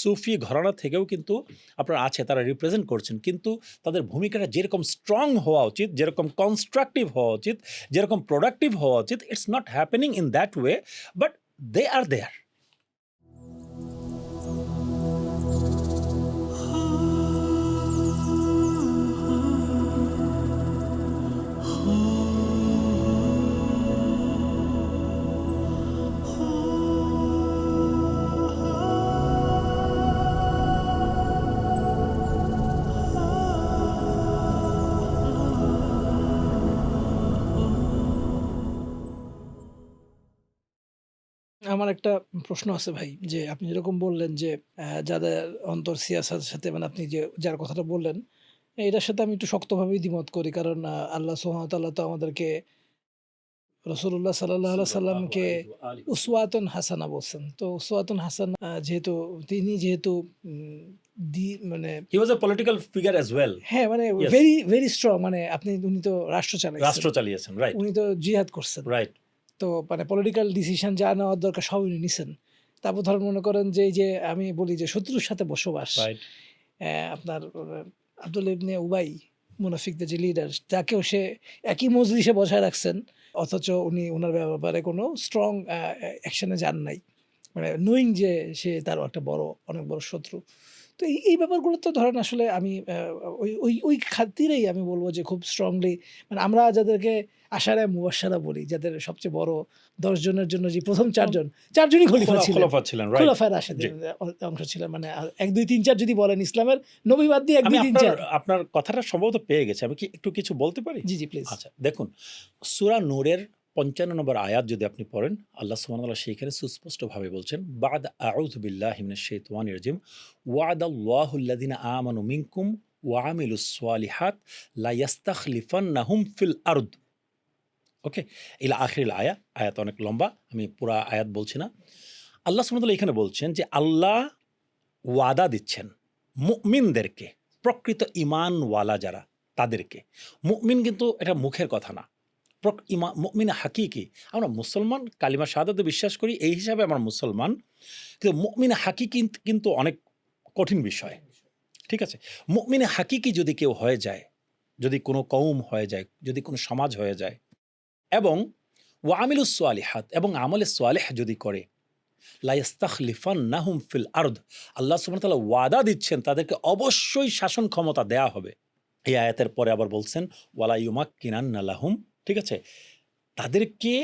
সুফি ঘরানা থেকেও কিন্তু আপনার আছে, তারা রিপ্রেজেন্ট করছেন। কিন্তু তাদের ভূমিকাটা যেরকম স্ট্রং হওয়া উচিত, যেরকম কনস্ট্রাকটিভ হওয়া উচিত, যেরকম প্রোডাক্টিভ হওয়া উচিত, it's not happening in that way, but they are there. আমার একটা প্রশ্ন আছে ভাই, যে আপনি যেরকম বললেন যে যাদের অন্তর সিয়াসাতের সাথে, মানে আপনি যে যার কথাটা বললেন, এটার সাথে আমি একটু শক্তভাবেই দ্বিমত করি। কারণ আল্লাহ সুবহানাহু ওয়া তাআলা তো আমাদেরকে রাসূলুল্লাহ সাল্লাল্লাহু আলাইহি সাল্লাল্লাহু সাল্লামকে আলাইহি ওয়া আলিহি ওয়াসাল্লাম। উসওয়াতুন হাসানা বলছেন। তো উসওয়াতুন হাসানা যেহেতু তিনি উম মানে he was a political figure as well. হ্যাঁ, মানে ইয়েস, ভেরি স্ট্রং, মানে উনি তো রাষ্ট্র চালাইছেন, রাষ্ট্র চালিয়েছেন। রাইট, উনি তো জিহাদ করছেন। রাইট, তো মানে পলিটিক্যাল ডিসিশন যা নেওয়ার দরকার সব উনি নিছেন। তারপর ধরেন মনে করেন যে এই যে আমি বলি যে শত্রুর সাথে বসবাস, রাইট। আপনার আব্দুল্লাহ ইবনে উবাই, মুনাফিকদের যে লিডার, তাকেও সে একই মজলিসে বসায় রাখছেন। অথচ উনি উনার ব্যাপারে কোনো স্ট্রং অ্যাকশনে যান নাই। মানে নোয়িং যে সে তার অনেক বড় শত্রু। তো এই ব্যাপারগুলো তো ধরেন আসলে আমি ওই খাতিরেই আমি বলব যে খুব স্ট্রংলি, মানে আমরা যাদেরকে আশারায়ে মুবাশশারা বলি, যাদের সবচেয়ে বড় ১০ জনের জন্য যে প্রথম ৪ জনই খলিফা ছিলেন। খোলাফা ছিলেন, রাইট। খুলাফায়ে জি। রাশেদিন অংশ ছিলেন। মানে ১, ২, ৩, ৪ যদি বলেন, ইসলামের নবী বাদ দিয়ে ১, আমি ২, ৩, ৪। আপনার কথাটা সম্ভবত পেয়ে গেছি। আমি কি একটু কিছু বলতে পারি? জি, জি প্লিজ। আচ্ছা, দেখুন, সূরা নূরের ৫৫ নম্বর আয়াত যদি আপনি পড়েন, আল্লাহ সুবহানাহু ওয়া তাআলা সেইখানে সুস্পষ্টভাবে বলছেন, বা'দা আউযু বিল্লাহি মিনাশ শাইতানির রাজিম, ওয়া'দাল্লাহু আল্লাযিনা আমানু মিনকুম ওয়া আমিলুস সালিহাত লা ইস্তাখলিফান্নাহুম ফিল আরদ। ওকে? ইলা আখিরিল আয়া। আয়াত অনেক লম্বা। আমি পুরা আয়াত বলছি না। আল্লাহ সুবহানাহু ওয়া তাআলা এখানে বলছেন যে আল্লাহ ওয়াদা দিচ্ছেন মুমিনদেরকে, প্রকৃত ঈমানওয়ালা যারা তাদেরকে। মুমিন কিন্তু এটা মুখের কথা না। মুমিন হাকিকি। আমরা মুসলমান, কালিমা শাহাদাতে বিশ্বাস করি, এই হিসাবে আমরা মুসলমান। কিন্তু মুমিন হাকিকি কিন্তু অনেক কঠিন বিষয়। ঠিক আছে? মুমিন হাকিকি যদি কেউ হয়ে যায়, যদি কোনো কওম হয়ে যায়, যদি কোনো সমাজ হয়ে যায় এবং ওয়া আমিলুস সালিহাত এবং আমলে সালেহ যদি করে, লা ইস্তাখলিফান্নাহুম ফিল আরদ, আল্লাহ সুবহানাহু ওয়া তাআলা ওয়াদা দিচ্ছেন তাদেরকে অবশ্যই শাসন ক্ষমতা দেয়া হবে। এই আয়াতের পরে আবার বলছেন ওয়ালা ইউমাক্কিনান্না লাহুম, ঠিক আছে? তাদেরকে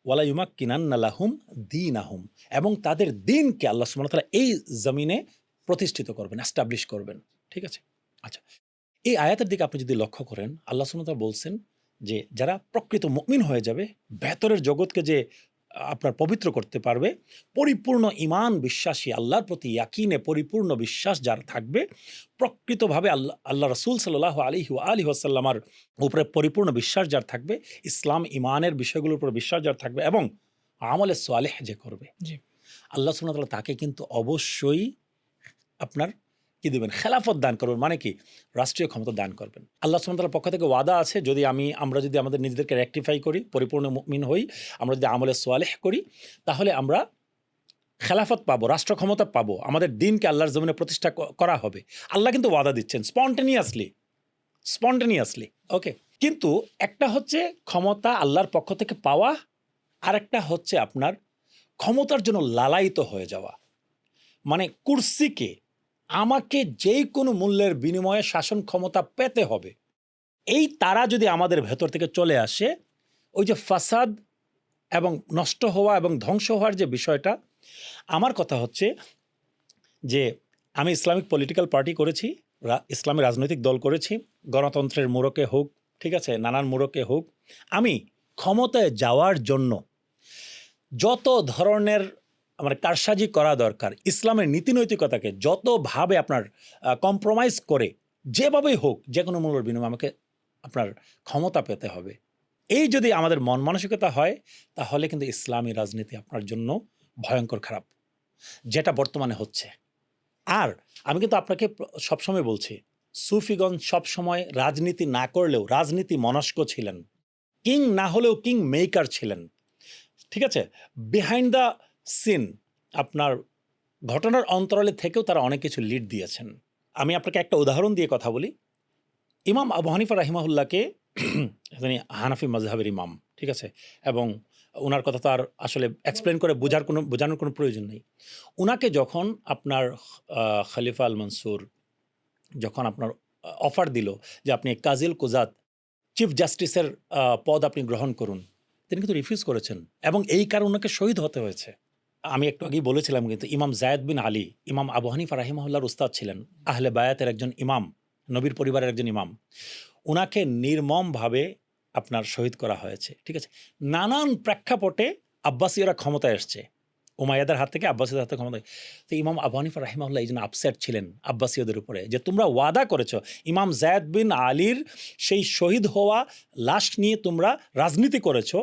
ওয়ালা ইউমাক্কিনান্না লাহুম দীনাহুম, এবং তাদের দ্বীনকে আল্লাহ সুবহানাহু ওয়া তাআলা এই জমিনে প্রতিষ্ঠিত করবেন, এস্টাবলিশ করবেন। ঠিক আছে? আচ্ছা। এই আয়াতের দিকে আপনি যদি লক্ষ্য করেন, আল্লাহ সুবহানাহু ওয়া তাআলা বলছেন যে যারা প্রকৃত মুমিন হয়ে যাবে, ভেতরের জগৎকে যে আপনার পবিত্র করতে পারবে, পরিপূর্ণ ঈমান বিশ্বাসী, আল্লাহর প্রতি ইয়াকিনে পরিপূর্ণ বিশ্বাস যার থাকবে, প্রকৃতভাবে আল্লাহ রাসূল সাল্লাল্লাহু আলাইহি ওয়া আলিহি ওয়াসাল্লামার উপরে পরিপূর্ণ বিশ্বাস যার থাকবে, ইসলাম ঈমানের বিষয়গুলোর উপর বিশ্বাস যার থাকবে এবং আমলে সালেহ যে করবে, জি। আল্লাহ সুবহানাহু ওয়া তাআলা তাকে কিন্তু অবশ্যই আপনার কি দিবেন? খেলাফত দান করবেন। মানে কি? রাষ্ট্রীয় ক্ষমতা দান করবেন। আল্লাহ সুবহানাহু ওয়া তাআলার পক্ষ থেকে ওয়াদা আছে, যদি আমরা যদি আমাদের নিজেদেরকে রেকটিফাই করি, পরিপূর্ণ মুমিন হই, আমরা যদি আমলে সালেহ করি, তাহলে আমরা খেলাফত পাবো, রাষ্ট্র ক্ষমতা পাবো। আমাদের দ্বীনকে আল্লাহর জমিনে প্রতিষ্ঠা করা হবে। আল্লাহ কিন্তু ওয়াদা দিচ্ছেন স্পন্টেনিয়াসলি। ওকে? কিন্তু একটা হচ্ছে ক্ষমতা আল্লাহর পক্ষ থেকে পাওয়া, আরেকটা হচ্ছে আপনার ক্ষমতার জন্য লালায়িত হয়ে যাওয়া। মানে কুরসিকে আমাকে যেই কোনো মূল্যের বিনিময়ে শাসন ক্ষমতা পেতে হবে, এই তারা যদি আমাদের ভেতর থেকে চলে আসে, ওই যে ফাসাদ এবং নষ্ট হওয়া এবং ধ্বংস হওয়ার যে বিষয়টা, আমার কথা হচ্ছে যে আমি ইসলামিক পলিটিক্যাল পার্টি করেছি, ইসলামী রাজনৈতিক দল করেছি, গণতন্ত্রের মোড়কে হোক, ঠিক আছে, নানান মোড়কে হোক, আমি ক্ষমতায় যাওয়ার জন্য যত ধরনের মানে কারসাজি করা দরকার, ইসলামের নীতিনৈতিকতাকে যতভাবে আপনার কম্প্রোমাইজ করে, যেভাবেই হোক, যে কোনো মূল্যের বিনিময়ে আমাকে আপনার ক্ষমতা পেতে হবে, এই যদি আমাদের মন মানসিকতা হয়, তাহলে কিন্তু ইসলামী রাজনীতি আপনার জন্য ভয়ঙ্কর খারাপ, যেটা বর্তমানে হচ্ছে। আর আমি কিন্তু আপনাকে সবসময় বলছি, সুফিগণ সবসময় রাজনীতি না করলেও রাজনীতি মনস্ক ছিলেন, কিং না হলেও কিং মেকার ছিলেন। ঠিক আছে? বিহাইন্ড দ্য সিন, আপনার ঘটনার অন্তরালে থেকেও তারা অনেক কিছু লিড দিয়েছেন। আমি আপনাকে একটা উদাহরণ দিয়ে কথা বলি। ইমাম আবু হানিফা রাহিমাহুল্লাহকে তিনি হানাফি মাজহাবের ইমাম, ঠিক আছে? এবং উনার কথা তো আর আসলে এক্সপ্লেন করে বোঝানোর কোনো প্রয়োজন নেই। উনাকে যখন আপনার খলিফা আল মনসুর যখন আপনার অফার দিল যে আপনি কাজিল কুজাত চিফ জাস্টিসের পদ আপনি গ্রহণ করুন, তিনি কিন্তু রিফিউজ করেছেন এবং এই কারণে ওনাকে শহীদ হতে হয়েছে। আমি একটু আগেই বলেছিলাম কিন্তু ইমাম জায়েদ বিন আলী, ইমাম আবু হানিফা রাহিমাহুল্লাহর উস্তাদ ছিলেন, আহলে বায়াতের একজন ইমাম, নবীর পরিবারের একজন ইমাম। উনাকে নির্মমভাবে আপনার শহীদ করা হয়েছে, ঠিক আছে? নানান প্রেক্ষাপটে আব্বাসীয়রা ক্ষমতায় এসছে, উমাইয়াদের হাত থেকে আব্বাসীয়দের হাতে ক্ষমতায়। তো ইমাম আবু হানিফা রাহিমাহুল্লাহ এই জন্য আপসেট ছিলেন আব্বাসীয়দের উপরে, যে তোমরা ওয়াদা করেছো ইমাম জায়েদ বিন আলীর সেই শহীদ হওয়া লাশ নিয়ে তোমরা রাজনীতি করেছো,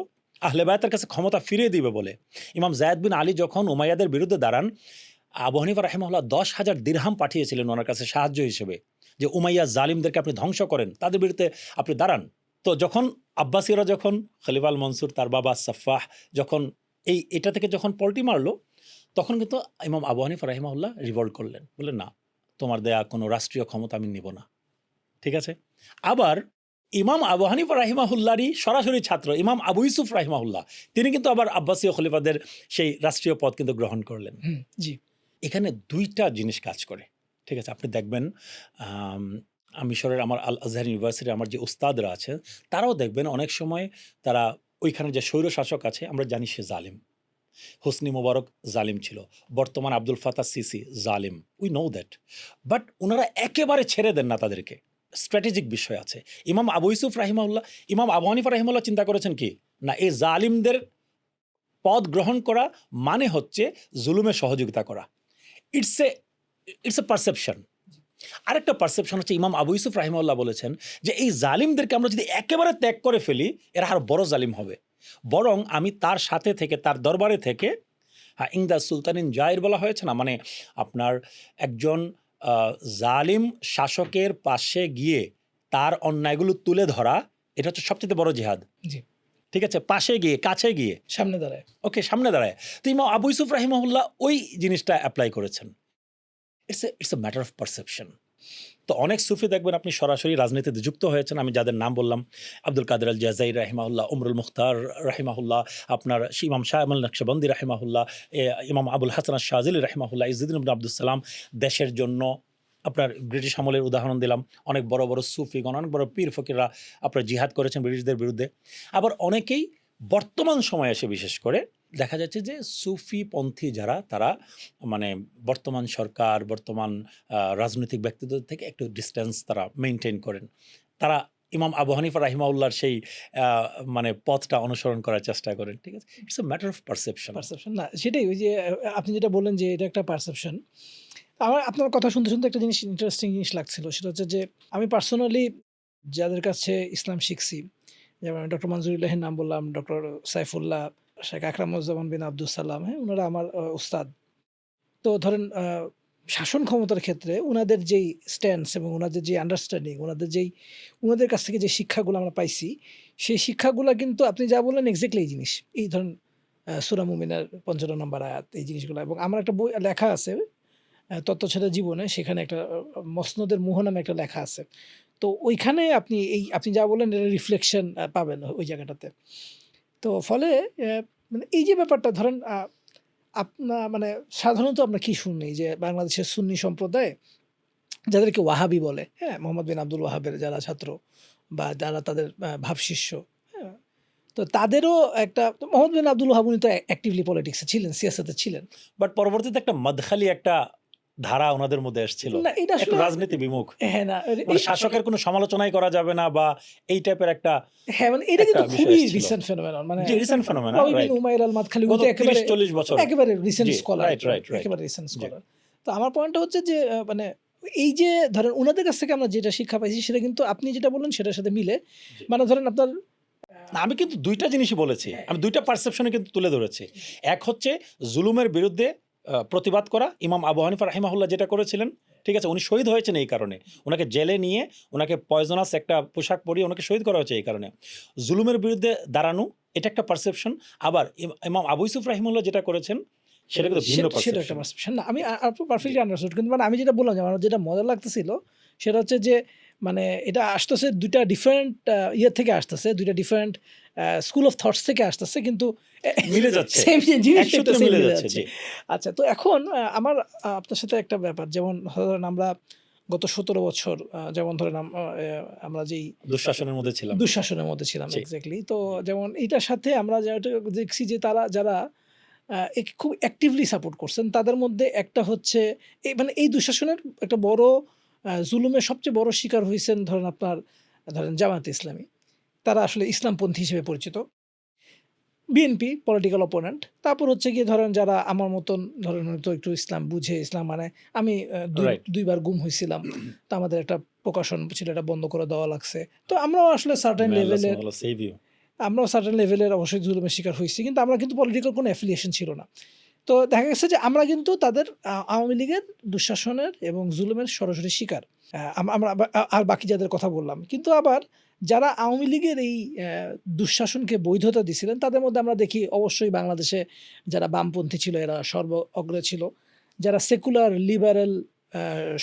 আহলে বায়াতের কাছে ক্ষমতা ফিরিয়ে দিবে বলে। ইমাম জায়েদ বিন আলী যখন উমাইয়াদের বিরুদ্ধে দাঁড়ান, আবু হানিফা রাহিমাহুল্লাহ 10,000 দিরহাম পাঠিয়েছিলেন ওনার কাছে সাহায্য হিসেবে, যে উমাইয়া জালিমদেরকে আপনি ধ্বংস করেন, তাদের বিরুদ্ধে আপনি দাঁড়ান। তো যখন আব্বাসীরা, যখন খলিফা আল মনসুর তার বাবা সাফাহ যখন এটা থেকে যখন পল্টি মারলো, তখন কিন্তু ইমাম আবু হানিফা রাহিমাহুল্লাহ রিভল্ট করলেন, বললেন না, তোমার দেয়া কোনো রাষ্ট্রীয় ক্ষমতা আমি নিব না। ঠিক আছে? আবার ইমাম আবু হানিফা রাহিমাহুল্লাহরই সরাসরি ছাত্র ইমাম আবু ইউসুফ রাহিমাহুল্লাহ, তিনি কিন্তু আবার আব্বাসীয় খলিফাদের সেই রাষ্ট্রীয় পদ কিন্তু গ্রহণ করলেন। জি। এখানে ২টা জিনিস কাজ করে, ঠিক আছে? আপনি দেখবেন মিশরের আমার আল আজহার ইউনিভার্সিটির আমার যে উস্তাদরা আছে, তারাও দেখবেন অনেক সময় তারা ওইখানে যে স্বৈরশাসক আছে, আমরা জানি সে জালিম। হোসনি মোবারক জালিম ছিল, বর্তমান আব্দুল ফাতাহ সিসি জালিম, উই নো দ্যাট। বাট ওনারা একেবারে ছেড়ে দেন না তাদেরকে, স্ট্র্যাটেজিক বিষয় আছে। ইমাম আবু ইউসুফ রাহিমাহুল্লাহ, ইমাম আবু হানিফা রাহিমাহুল্লাহ চিন্তা করেছেন কি, না এই জালিমদের পদ গ্রহণ করা মানে হচ্ছে জুলুমে সহযোগিতা করা। It's a perception. আরেকটা পারসেপশন হচ্ছে ইমাম আবু ইউসুফ রাহিমাহুল্লাহ বলেছেন যে এই জালিমদেরকে আমরা যদি একেবারে ত্যাগ করে ফেলি, এরা আরো বড় জালিম হবে, বরং আমি তার সাথে থেকে, তার দরবারে থেকে, হ্যাঁ, ইংদা সুলতানিন জাহির বলা হয়েছে না, মানে আপনার একজন জালিম শাসকের পাশে গিয়ে তার অন্যায়গুলো তুলে ধরা, এটা হচ্ছে সবচেয়ে বড় জিহাদ। জি। ঠিক আছে? পাশে গিয়ে, কাছে গিয়ে, সামনে দাঁড়ায়। ওকে, সামনে দাঁড়ায়। তো ইমাম আবু ইউসুফ রাহিমাহুল্লাহ ওই জিনিসটা অ্যাপ্লাই করেছেন। It's a matter of perception. তো অনেক সুফি দেখবেন আপনি সরাসরি রাজনীতিতে যুক্ত হয়েছেন। আমি যাদের নাম বললাম, আব্দুল কাদের আল জাযাইরি রাহিমাহুল্লাহ, উমরুল মুখতার রাহিমাহুল্লাহ, আপনার ইমাম শাহ আমাল নকশবন্দি রাহিমাহুল্লাহ, ইমাম আবুল হাসান আশ-শাযিলি রাহিমাহুল্লাহ, ইজ্জুদ্দিন ইবনে আব্দুস সালাম দেশের জন্য আপনার ব্রিটিশ আমলের উদাহরণ দিলাম। অনেক বড়, বড় সুফিগণ, অনেক বড় পীর ফকিররা আপনার জিহাদ করেছেন ব্রিটিশদের বিরুদ্ধে। আবার অনেকেই বর্তমান সময়ে এসে বিশেষ করে দেখা যাচ্ছে যে সুফিপন্থী যারা তারা মানে বর্তমান সরকার, বর্তমান রাজনৈতিক ব্যক্তিত্ব থেকে একটু ডিসটেন্স তারা মেইনটেইন করেন। তারা ইমাম আবু হানিফা রাহিমাহুল্লাহর সেই মানে পথটা অনুসরণ করার চেষ্টা করেন। ঠিক আছে? It's a matter of perception. Perception না সেটাই ওই যে আপনি যেটা বললেন যে এটা একটা পারসেপশন। আমার আপনার কথা শুনতে, শুনতে একটা জিনিস ইন্টারেস্টিং জিনিস লাগছিল। সেটা হচ্ছে যে আমি পার্সোনালি যাদের কাছে ইসলাম শিখছি, যেমন ডক্টর মনজুরুল্লাহের নাম বললাম, ডক্টর সাইফুল্লাহ, শেখ আকরামুজ্জামান বিন আব্দুস সালাম, হ্যাঁ? উনারা আমার উস্তাদ। তো ধরেন শাসন ক্ষমতার ক্ষেত্রে উনাদের যেই স্ট্যান্স এবং উনাদের যে আন্ডারস্ট্যান্ডিং, উনাদের কাছ থেকে যে শিক্ষাগুলো আমরা পাইছি, সেই শিক্ষাগুলা কিন্তু আপনি যা বললেন এক্সাক্টলি এই জিনিস। এই ধরেন সূরা মুমিনের ৫৫ নম্বর আয়াত এই জিনিসগুলা এবং আমার একটা বই লেখা আছে তত্ত্বছেড়া জীবনে সেখানে একটা মসনদের মুহ নামে একটা লেখা আছে। তো ওইখানে আপনি যা বললেন এটার রিফ্লেকশন পাবেন ওই জায়গাটাতে। তো ফলে মানে এই যে ব্যাপারটা ধরেন মানে সাধারণত আমরা কি শুনি যে বাংলাদেশের সুন্নি সম্প্রদায় যাদেরকে ওয়াহাবি বলে, হ্যাঁ? মোহাম্মদ বিন আব্দুল ওয়াহাবের যারা ছাত্র বা যারা তাদের ভাবশিষ্য, হ্যাঁ? তো তাদেরও একটা মোহাম্মদ বিন আব্দুল ওয়াহাব উনি তো অ্যাক্টিভলি পলিটিক্সে ছিলেন, সিয়াসতে ছিলেন। বাট পরবর্তীতে একটা মাদখালি একটা ধারা ওনাদের মধ্যে এসেছিল। না এটা একটু আসলে রাজনীতি বিমুখ। হ্যাঁ, না মানে শাসকের কোনো সমালোচনাই করা যাবে না বা এই টাইপের একটা হ্যাঁ, মানে এটা একটা কিন্তু বিষয় খুবই এসেছিল। রিসেন্ট ফেনোমেনন মানে জি, রিসেন্ট ফেনোমেনা, রবি বিন রাইট। উমাইর আল মাদখালি গত উনি তো একেবারে ৩০-৪০ বছর। একেবারে রিসেন্ট জি, স্কলার রাইট, রাইট, রাইট। একেবারে রিসেন্ট জি। স্কলার। তো আমার পয়েন্টটা হচ্ছে যে মানে এই যে ধরেন উনাদের কাছ থেকে আমরা যেটা শিক্ষা পাইছি সেটা কিন্তু আপনি যেটা বললেন সেটার সাথে মিলে। জি। মানে ধরেন আপনার না, আমি কিন্তু ২ টা জিনিসই বলেছি। আমি ২ টা পারসেপশনই কিন্তু তুলে ধরেছি। এক হচ্ছে জুলুমের বিরুদ্ধে প্রতিবাদ করা। ইমাম আবু হানিফা রাহিমাহুল্লাহ যেটা করেছিলেন, ঠিক আছে? উনি শহীদ হয়েছেন এই কারণে। উনাকে জেলে নিয়ে উনাকে পয়জনাস একটা পোশাক পরিয়ে উনাকে শহীদ করা হয়েছে এই কারণে। জুলুমের বিরুদ্ধে দাঁড়ানো এটা একটা পারসেপশন। আবার ইমাম আবু ইউসুফ রাহিমাহুল্লাহ যেটা করেছেন সেটা কিন্তু ভিন্ন সেটা একটা পারসেপশন। পারসেপশন না আমি আপনি জি, পারফেক্টলি আন্ডারস্টুড কিন্তু মানে আমি যেটা বললাম যে আমার যেটা মজা লাগতেছিল সেটা হচ্ছে যে মানে এটা আসতেছে ২ টা ডিফারেন্ট ইয়ে থেকে আসতেছে ২ টা ডিফারেন্ট স্কুল অফ থটস থেকে আসতেছে কিন্তু মিলে যাচ্ছে। সেম জিনিস ১ একটা সূত্রে সেম মিলে মিলে যাচ্ছে। যাচ্ছে। জি। আচ্ছা তো এখন আমার আপনার সাথে একটা ব্যাপার যেমন ধরেন আমরা গত ১৭ বছর যেমন ধরেন আমরা যেই দুঃশাসনের মধ্যে ছিলাম। দুঃশাসনের মধ্যে ছিলাম জি। এক্সাক্টলি। তো যেমন এটার সাথে আমরা যেটা দেখছি যে তারা যারা একে খুব অ্যাক্টিভলি সাপোর্ট করছেন তাদের মধ্যে একটা হচ্ছে মানে এই দুঃশাসনের একটা বড় জুলুমের সবচেয়ে বড় শিকার হইছেন ধরেন আপনার ধরেন জামায়াতে ইসলামী। তারা আসলে ইসলামপন্থী হিসেবে পরিচিত। BNP political opponent. তারপর হচ্ছে গিয়ে ধরেন যারা আমার মতন ধরেন হয়তো একটু ইসলাম বুঝে, ইসলাম মানে আমি রাইট। ২ বার গুম হইছিলাম। তো আমাদের একটা প্রকাশন ছিল এটা বন্ধ করে দেওয়া লাগছে। তো আমরাও আসলে সার্টেন মে আল্লাহ লেভেলের সুবহানাহু ওয়া তাআলা সেভ ইউ। আমরাও সার্টেন লেভেলের অবশ্যই জুলুমের শিকার হইছি। কিন্তু আমরা কিন্তু পলিটিক্যাল কোনো অ্যাফিলিয়েশন ছিল না। তো দেখা গেছে যে আমরা কিন্তু তাদের আওয়ামী লীগের দুঃশাসনের এবং জুলুমের সরাসরি শিকার। আমরা আর বাকি যাদের কথা বললাম। কিন্তু আবার যারা আওয়ামী লীগের এই দুঃশাসনকে বৈধতা দিছিলেন তাদের মধ্যে আমরা দেখি অবশ্যই বাংলাদেশে যারা বামপন্থী ছিল এরা অগ্রে ছিল। যারা সেকুলার লিবারেল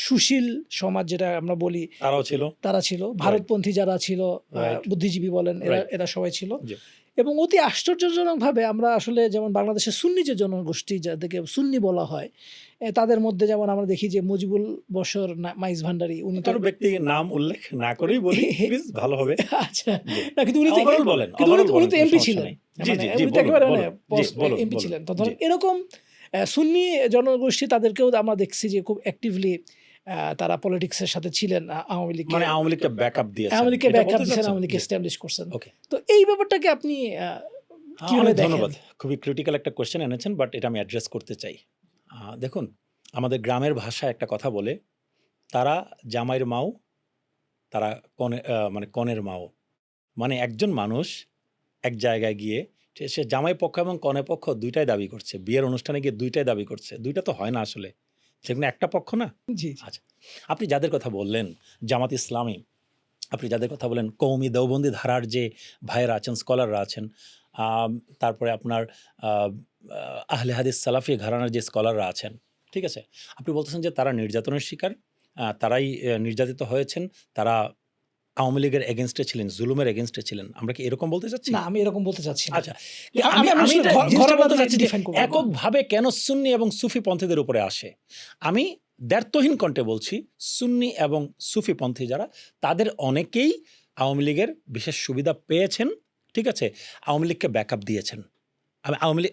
সুশীল সমাজ যেটা আমরা বলি তারাও ছিল। তারা ছিল। ভারতপন্থী যারা ছিল রাইট। বুদ্ধিজীবী বলেন রাইট। এরা সবাই ছিল। জি। এবং অতি আশ্চর্যজনকভাবে আমরা আসলে যেমন বাংলাদেশের সুন্নি যে জনগোষ্ঠী যাদেরকে সুন্নি বলা হয়, তাদের মধ্যে যেমন আমরা দেখি যে মুজিবুল বশর মাইজ ভান্ডারী উনি তো কারো ব্যক্তির নাম উল্লেখ না করেই বলি প্লিজ ভালো হবে। আচ্ছা জি। না কিন্তু উনি তো ওভারঅল বলেন, কিন্তু ওভারঅল উনি বলেন তো কোনো এমপি সমস্যা ছিলেন। নাই। জি, মানে জি, জি উনি তো বলুন, একেবারে মানে বলুন। জি, বলুন, এমপি বলুন। ছিলেন। তো জি। ধরেন এরকম সুন্নি জনগোষ্ঠী তাদেরকেও আমরা দেখছি যে খুব অ্যাক্টিভলি তারা পলিটিক্সের সাথে ছিলেন। আওয়ামী লীগকে মানে আওয়ামী লীগকে ব্যাকআপ দিয়েছেন। আওয়ামী লীগকে এটা ব্যাকআপ বলতে দিয়েছেন, চাচ্ছেন? আওয়ামী লীগকে জি। এস্টাবলিশ করছেন। ওকে। তো এই ব্যাপারটাকে আপনি কিভাবে অনেক দেখেন? ধন্যবাদ। খুবই ক্রিটিক্যাল একটা কোয়েশ্চেন এনেছেন বাট এটা আমি অ্যাড্রেস করতে চাই। দেখুন আমাদের গ্রামের ভাষায় একটা কথা বলে, তারা জামাইর মাও, তারা মানে কনের মাও। মানে একজন মানুষ এক জায়গায় গিয়ে সে জামাই পক্ষ এবং কনে পক্ষ ২ টাই দাবি করছে। বিয়ের অনুষ্ঠানে গিয়ে ২ টাই দাবি করছে। ২ টা তো হয় না আসলে। যেকোনো একটা পক্ষ না? জি, জি। আচ্ছা। আপনি যাদের কথা বললেন, জামাত ইসলামী, আপনি যাদের কথা বলেন কওমি দেওবন্দি ধারার যে ভাইয়েরা আছেন, স্কলাররা আছেন, তারপরে আপনার আ আহলে হাদিস সালাফি ঘরানার যে স্কলাররা আছেন, ঠিক আছে? আপনি বলতেছেন যে তারা নির্যাতনের শিকার, তারাই নির্যাতিত হয়েছেন, তারা আওয়ামী লীগের এগেনস্টে ছিলেন, জুলুমের এগেনস্টে ছিলেন। আমরা কি এরকম বলতে চাচ্ছি? না, আমি এরকম বলতে চাচ্ছি না। আচ্ছা, আমি আমি আসলে এটা জিনিসটা ঘরোয়া বলতে ভাবে চাচ্ছি যে ডিফাইন করব। এককভাবে কেন সুন্নি এবং সুফি পন্থীদের উপরে আসে? আমি দ্ব্যর্থহীন কণ্ঠে বলছি, সুন্নি এবং সুফি পন্থী যারা, তাদের অনেকেই আওয়ামী লীগের বিশেষ সুবিধা পেয়েছেন, ঠিক আছে? আওয়ামী লীগকে ব্যাকআপ দিয়েছেন।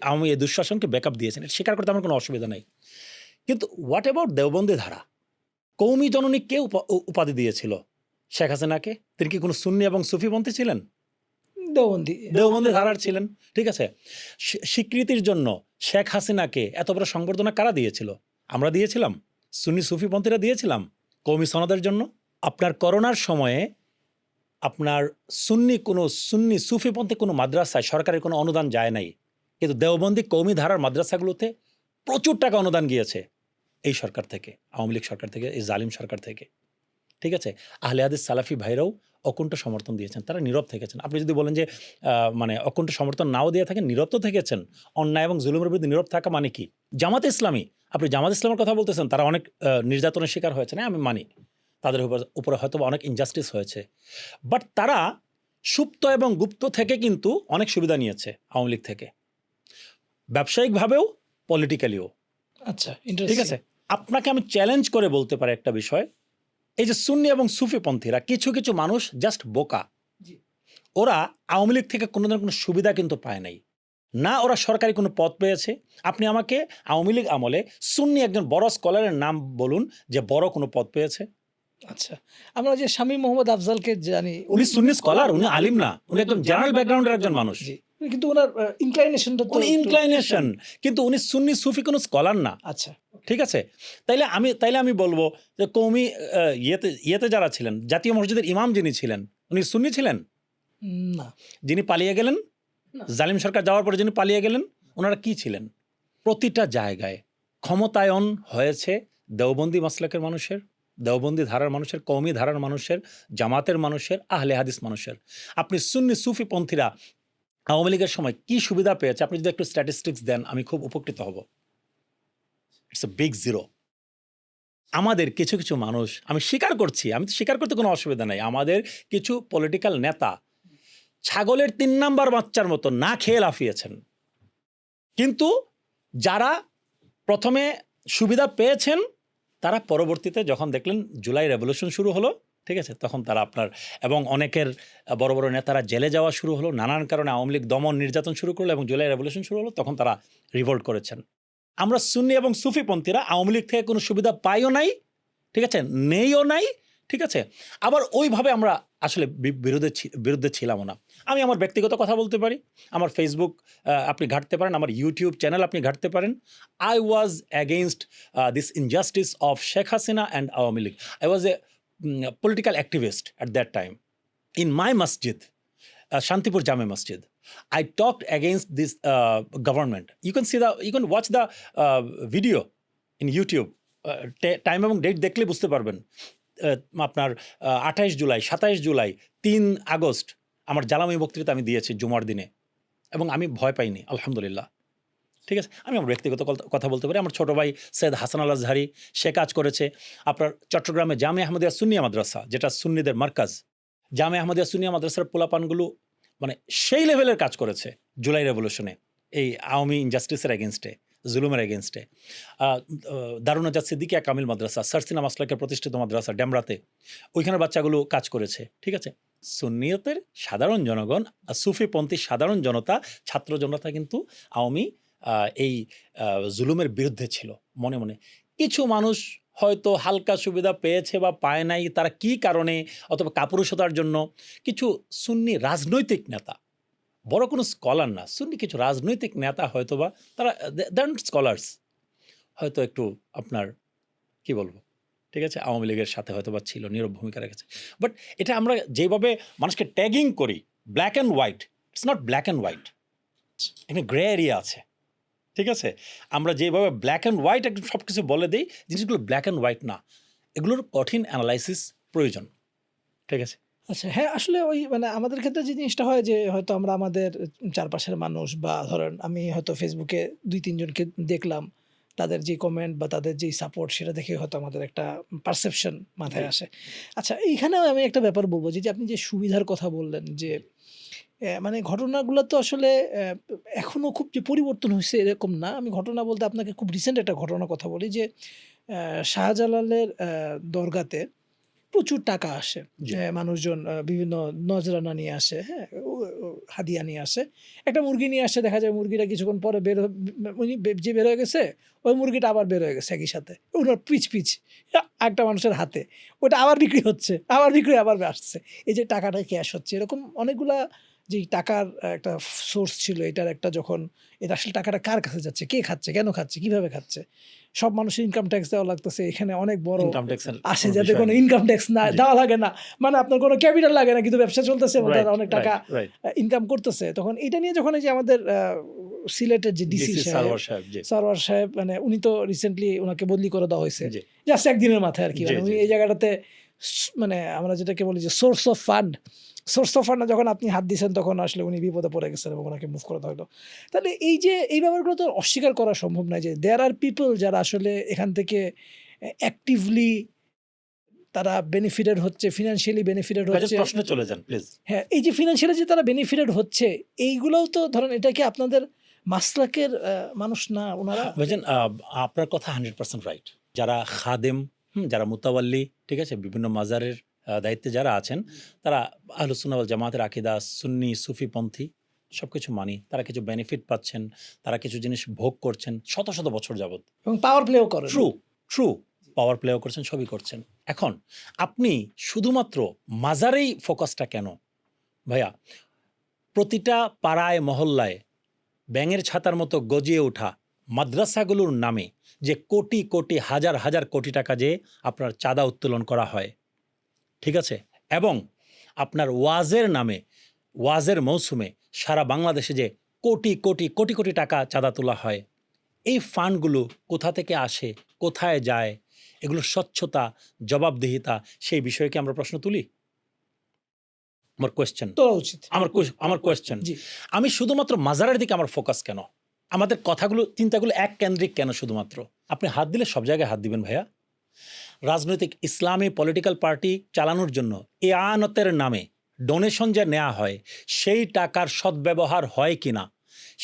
আওয়ামী এই দুঃশাসনকে ব্যাকআপ দিয়েছেন। এটা স্বীকার করতে আমার কোনো অসুবিধা নাই। কিন্তু হোয়াট অ্যাবাউট দেওবন্দি ধারা? কৌমি জননী কে উপাধি দিয়েছিল শেখ হাসিনাকে? তিনি কি কোনো সুন্নি এবং সুফি পন্থী ছিলেন? দেওবন্দি ধারার ছিলেন, ঠিক আছে? স্বীকৃতির জন্য শেখ হাসিনাকে এত বড় সংবর্ধনা কারা দিয়েছিল? আমরা দিয়েছিলাম? সুন্নি সুফি পন্থীরা দিয়েছিলাম কৌমি সনদের জন্য? আপনার করোনার সময়ে আপনার সুন্নি সুফি পন্থী কোনো মাদ্রাসায় সরকারের কোনো অনুদান যায় নাই, কিন্তু দেওবন্দি কৌমি ধারার মাদ্রাসাগুলোতে প্রচুর টাকা অনুদান গিয়েছে এই সরকার থেকে, আওয়ামী লীগ সরকার থেকে, এই জালিম সরকার থেকে, ঠিক আছে? আহলে হাদিস সালাফি ভাইরাও অকুণ্ঠ সমর্থন দিয়েছেন, তারা নীরব থেকেছেন। আপনি যদি বলেন যে মানে অকুণ্ঠ সমর্থন নাও দিয়ে থাকেন, নীরব তো থেকেছেন। অন্যায় এবং জুলুমের বিরুদ্ধে নীরব থাকা মানে কি? জামাতে ইসলামী, আপনি জামাত ইসলামের কথা বলতেছেন, তারা অনেক নির্যাতনের শিকার হয়েছে, না আমি মানি, তাদের উপরে হয়তো অনেক ইনজাস্টিস হয়েছে, বাট তারা সুপ্ত এবং গুপ্ত থেকে কিন্তু অনেক সুবিধা নিয়েছে আওয়ামী লীগ থেকে, ব্যবসায়িকভাবেও, পলিটিক্যালিও। আচ্ছা, ঠিক আছে? আপনাকে আমি চ্যালেঞ্জ করে বলতে পারি একটা বিষয়, এই যে সুন্নি এবং সুফি পন্থীরা, কিছু কিছু মানুষ জাস্ট বোকা। ওরা আওয়ামী লীগ থেকে কোনো ধরনের কোনো সুবিধা কিন্তু পায় নাই, না ওরা সরকারি কোনো পদ পেয়েছে। আপনি আমাকে আওয়ামী লীগ আমলে সুন্নি একজন বড় স্কলারের নাম বলুন যে বড় কোনো পদ পেয়েছে। আচ্ছা, আমরা যে শামীম মোহাম্মদ আফজালকে জানি, উনি সুন্নি স্কলার, উনি আলিম না, উনি একদম জেনারেল ব্যাকগ্রাউন্ডের একজন মানুষ। কিন্তু ওনার ইনক্লাইনেশনটা তো ইনক্লাইনেশন, কিন্তু উনি সুন্নি সুফি কোনো স্কলার না। আচ্ছা, ঠিক আছে? তাইলে আমি বলবো যে কৌমি ইয়েতে যারা ছিলেন, জাতীয় মসজিদের ইমাম যিনি ছিলেন, উনি সুন্নি ছিলেন না? যিনি পালিয়ে গেলেন, জালিম সরকার যাওয়ার পরে যিনি পালিয়ে গেলেন, ওনারা কি ছিলেন? প্রতিটা জায়গায় ক্ষমতায়ন হয়েছে দেওবন্দি মাসলাকের মানুষের, দেওবন্দি ধারার মানুষের, কওমি ধারার মানুষের, জামাতের মানুষের, আহলে হাদিস মানুষের। আপনি সুন্নি সুফি পন্থীরা আওয়ামী লীগের সময় কি সুবিধা পেয়েছে, আপনি যদি একটু স্ট্যাটিস্টিক্স দেন আমি খুব উপকৃত হব। It's a big zero. আমাদের কিছু কিছু মানুষ, আমি স্বীকার করছি, আমি তো স্বীকার করতে কোনো অসুবিধা নাই, আমাদের কিছু পলিটিক্যাল নেতা ছাগলের ৩ নাম্বার বাচ্চার মতো না খেয়ে লাফিয়েছেন। কিন্তু যারা প্রথমে সুবিধা পেয়েছেন, তারা পরবর্তীতে যখন দেখলেন জুলাই রেভলিউশন শুরু হলো, ঠিক আছে, তখন তারা আপনার এবং অনেকের বড় বড় নেতারা জেলে যাওয়া শুরু হলো, নানান কারণে আওয়ামী লীগ দমন নির্যাতন শুরু করলো এবং জুলাই রেভলিউশন শুরু হলো, তখন তারা রিভোল্ট করেছেন। আমরা সুন্নি এবং সুফি পন্থীরা আওয়ামী লীগ থেকে কোনো সুবিধা পাইও নাই, ঠিক আছে, নেইও নাই, ঠিক আছে, আবার ওইভাবে আমরা আসলে বিরুদ্ধে ছিলামও না। আমি আমার ব্যক্তিগত কথা বলতে পারি, আমার ফেসবুক আপনি ঘাঁটতে পারেন, আমার ইউটিউব চ্যানেল আপনি ঘাঁটতে পারেন। I was against this injustice of Sheikh Hasina and Awami League. I was A political activist at that time. In my masjid, Shantipur Jame Masjid, I talked against this government. You can watch the video in YouTube. Time এবং date দেখলে বুঝতে পারবেন। আপনার 28 July, 27 July, 3 August আমার জ্বালাময়ী বক্তৃতা আমি দিয়েছি জুমার দিনে, এবং আমি ভয় পাইনি, আলহামদুলিল্লাহ। ঠিক আছে, আমি আমার ব্যক্তিগত কথা বলতে পারি। আমার ছোটো ভাই সৈয়দ হাসান আল আজহারি, সে কাজ করেছে আপনার চট্টগ্রামে জামে আহমদিয়া সুন্নিয়া মাদ্রাসা, যেটা সুন্নিদের মার্কাজ। জামে আহমদিয়া সুন্নিয়া মাদ্রাসার পোলাপানগুলো মানে সেই লেভেলের কাজ করেছে জুলাই রেভলিউশনে, এই আওয়ামী ইনজাস্টিসের এগেনস্টে, জুলুমের এগেনস্টে। দারুন নাজাত সিদ্দিকিয়া কামিল মাদ্রাসা, সারসিনা মাসলাকের প্রতিষ্ঠিত মাদ্রাসা ডেমরাতে, ওইখানের বাচ্চাগুলো কাজ করেছে। ঠিক আছে, সুন্নিয়তের সাধারণ জনগণ, সুফিপন্থী সাধারণ জনতা, ছাত্র জনতা কিন্তু আওয়ামী এই জুলুমের বিরুদ্ধে ছিল মনে মনে। কিছু মানুষ হয়তো হালকা সুবিধা পেয়েছে বা পায় নাই, তারা কি কারণে, অথবা কাপুরুষতার জন্য। কিছু সুন্নি রাজনৈতিক নেতা, বড় কোনো স্কলার না, সুন্নি কিছু রাজনৈতিক নেতা হয়তো বা তারা দ্যান স্কলার্স, হয়তো একটু আপনার কি বলবো, ঠিক আছে, আওয়ামী লীগের সাথে হয়তো বা ছিল, নীরব ভূমিকা রেখেছে। বাট এটা আমরা যেভাবে মানুষকে ট্যাগিং করি, black and white, it's not black and white, এখানে গ্রে এরিয়া আছে। ঠিক আছে, আমরা যেভাবে ব্ল্যাক অ্যান্ড হোয়াইট একদম সব কিছু বলে দিই, জিনিসগুলো ব্ল্যাক অ্যান্ড হোয়াইট না, এগুলোর কঠিন অ্যানালাইসিস প্রয়োজন। ঠিক আছে। আচ্ছা, হ্যাঁ, আসলে ওই মানে আমাদের ক্ষেত্রে যে জিনিসটা হয় যে হয়তো আমরা আমাদের চারপাশের মানুষ, বা ধরেন আমি হয়তো ফেসবুকে 2-3 জনকে দেখলাম তাদের যে কমেন্ট বা তাদের যেই সাপোর্ট সেটা দেখে হয়তো আমাদের একটা পারসেপশন জি, মাথায় আসে। আচ্ছা এইখানেও আমি একটা ব্যাপার বলব যে আপনি যে সুবিধার কথা বললেন যে জি, মানে ঘটনাগুলো তো আসলে এখনো খুব যে পরিবর্তন হইছে এরকম না। আমি ঘটনা বলতে আপনাকে খুব রিসেন্ট একটা ঘটনার কথা বলি যে শাহজালালের দরগাতে প্রচুর টাকা আসে। জি। মানুষজন বিভিন্ন নজরানা নিয়ে আসে, হ্যাঁ? ও হাদিয়া নিয়ে আসে। একটা মুরগি নিয়ে আসে, দেখা যায় মুরগিটা কিছুক্ষণ পরে বের হ উনি যে বের হয়ে গেছে, ওই মুরগিটা আবার বের হয়ে গেছে একই সাথে। উনার পিচ আরেকটা মানুষের হাতে। ওটা আবার বিক্রি হচ্ছে, আবার বিক্রি আবার আসছে। এই যে টাকাটা ক্যাশ হচ্ছে, এরকম অনেকগুলা যেই টাকার একটা সোর্স ছিল, এটার একটা যখন এটা আসলে টাকাটা কার কাছে যাচ্ছে, কে খাচ্ছে, কেন খাচ্ছে, কিভাবে খাচ্ছে? সব মানুষের ইনকাম ট্যাক্স দেওয়া লাগতেছে। এখানে অনেক বড় ইনকাম ট্যাক্সের আসে কোনো যাতে বিষয় কোনো নেই। ইনকাম ট্যাক্স না জি। দেওয়া লাগে না। মানে আপনার কোনো ক্যাপিটাল লাগে না কিন্তু ব্যবসা চলতেছে এবং রাইট, তারা অনেক টাকা রাইট, রাইট। ইনকাম করতেছে। তখন এটা নিয়ে যখন এই যে আমাদের সিলেটের যে ডিসি ডিসি সাহেব, সারওয়ার সাহেব। জি, সারওয়ার সাহেব মানে উনি তো রিসেন্টলি উনাকে বদলি করে দেওয়া হইছে। জি, জাস্ট একদিনের মাথায় আরকি। জি, মানে উনি জি, এই জি। জায়গাটাতে মানে আমরা যেটাকে বলি যে সোর্স অফ ফান্ড এ যখন আপনি হাত দিছেন তখন আসলে উনি বিপদে পড়ে গেছেন এবং উনাকে মুভ করে দেওয়া হলো। তাহলে এই যে এই ব্যাপারগুলো তো অস্বীকার করা সম্ভব নয় যে দেয়ার আর পিপল যারা আসলে এখান থেকে অ্যাক্টিভলি তারা বেনিফিটেড হচ্ছে, ফিন্যান্সিয়ালি বেনিফিটেড ভাইজান হচ্ছে। প্রশ্নে চলে যান প্লিজ। হ্যাঁ, এই যে ফিন্যান্সিয়ালি যে তারা বেনিফিটেড হচ্ছে, এইগুলোও তো ধরেন এটা কি আপনাদের মাসলাকের মানুষ না উনারা? ভাইজান আপনার কথা 100% রাইট। যারা খাদেম, যারা মুতাওয়াল্লি, ঠিক আছে? বিভিন্ন মাজারের দায়িত্বে যারা আছেন, তারা আহলুস সুন্নাহ ওয়াল জামাতের আকীদা, সুন্নি, সুফিপন্থী সবকিছু মানি। তারা কিছু বেনিফিট পাচ্ছেন, তারা কিছু জিনিস ভোগ করছেন শত বছর যাবৎ। এবং পাওয়ার প্লেও করেন। True, true. পাওয়ার প্লেও করছেন, সবই করছেন। এখন আপনি শুধুমাত্র মাজারেই ফোকাসটা কেন? ভাইয়া, প্রতিটা পাড়ায় মহল্লায় ব্যাঙের ছাতার মতো গজিয়ে ওঠা মাদ্রাসাগুলোর নামে যে কোটি হাজার কোটি টাকা যে আপনার চাঁদা উত্তোলন করা হয়, ঠিক আছে? এবং আপনার ওয়াজের নামে, ওয়াজের মৌসুমে সারা বাংলাদেশে যে কোটি টাকা চাঁদা তোলা হয়, এই ফান্ডগুলো কোথা থেকে আসে, কোথায় যায়, এগুলোর স্বচ্ছতা, জবাবদিহিতা, সেই বিষয়ে কি আমরা প্রশ্ন তুলি? আমার কোয়েশ্চেন। তোলা উচিত। আমার কোয়েশ্চেন। জি। আমি শুধুমাত্র মাজারের দিকে আমার ফোকাস কেন? আমাদের কথাগুলো, চিন্তাগুলো এককেন্দ্রিক কেন শুধুমাত্র? আপনি হাত দিলে সব জায়গায় হাত দিবেন ভাইয়া। রাজনৈতিক ইসলামী পলিটিক্যাল পার্টি চালানোর জন্য এয়ানতের নামে ডোনেশন যে নেওয়া হয়, সেই টাকার সদ্ব্যবহার হয় কিনা,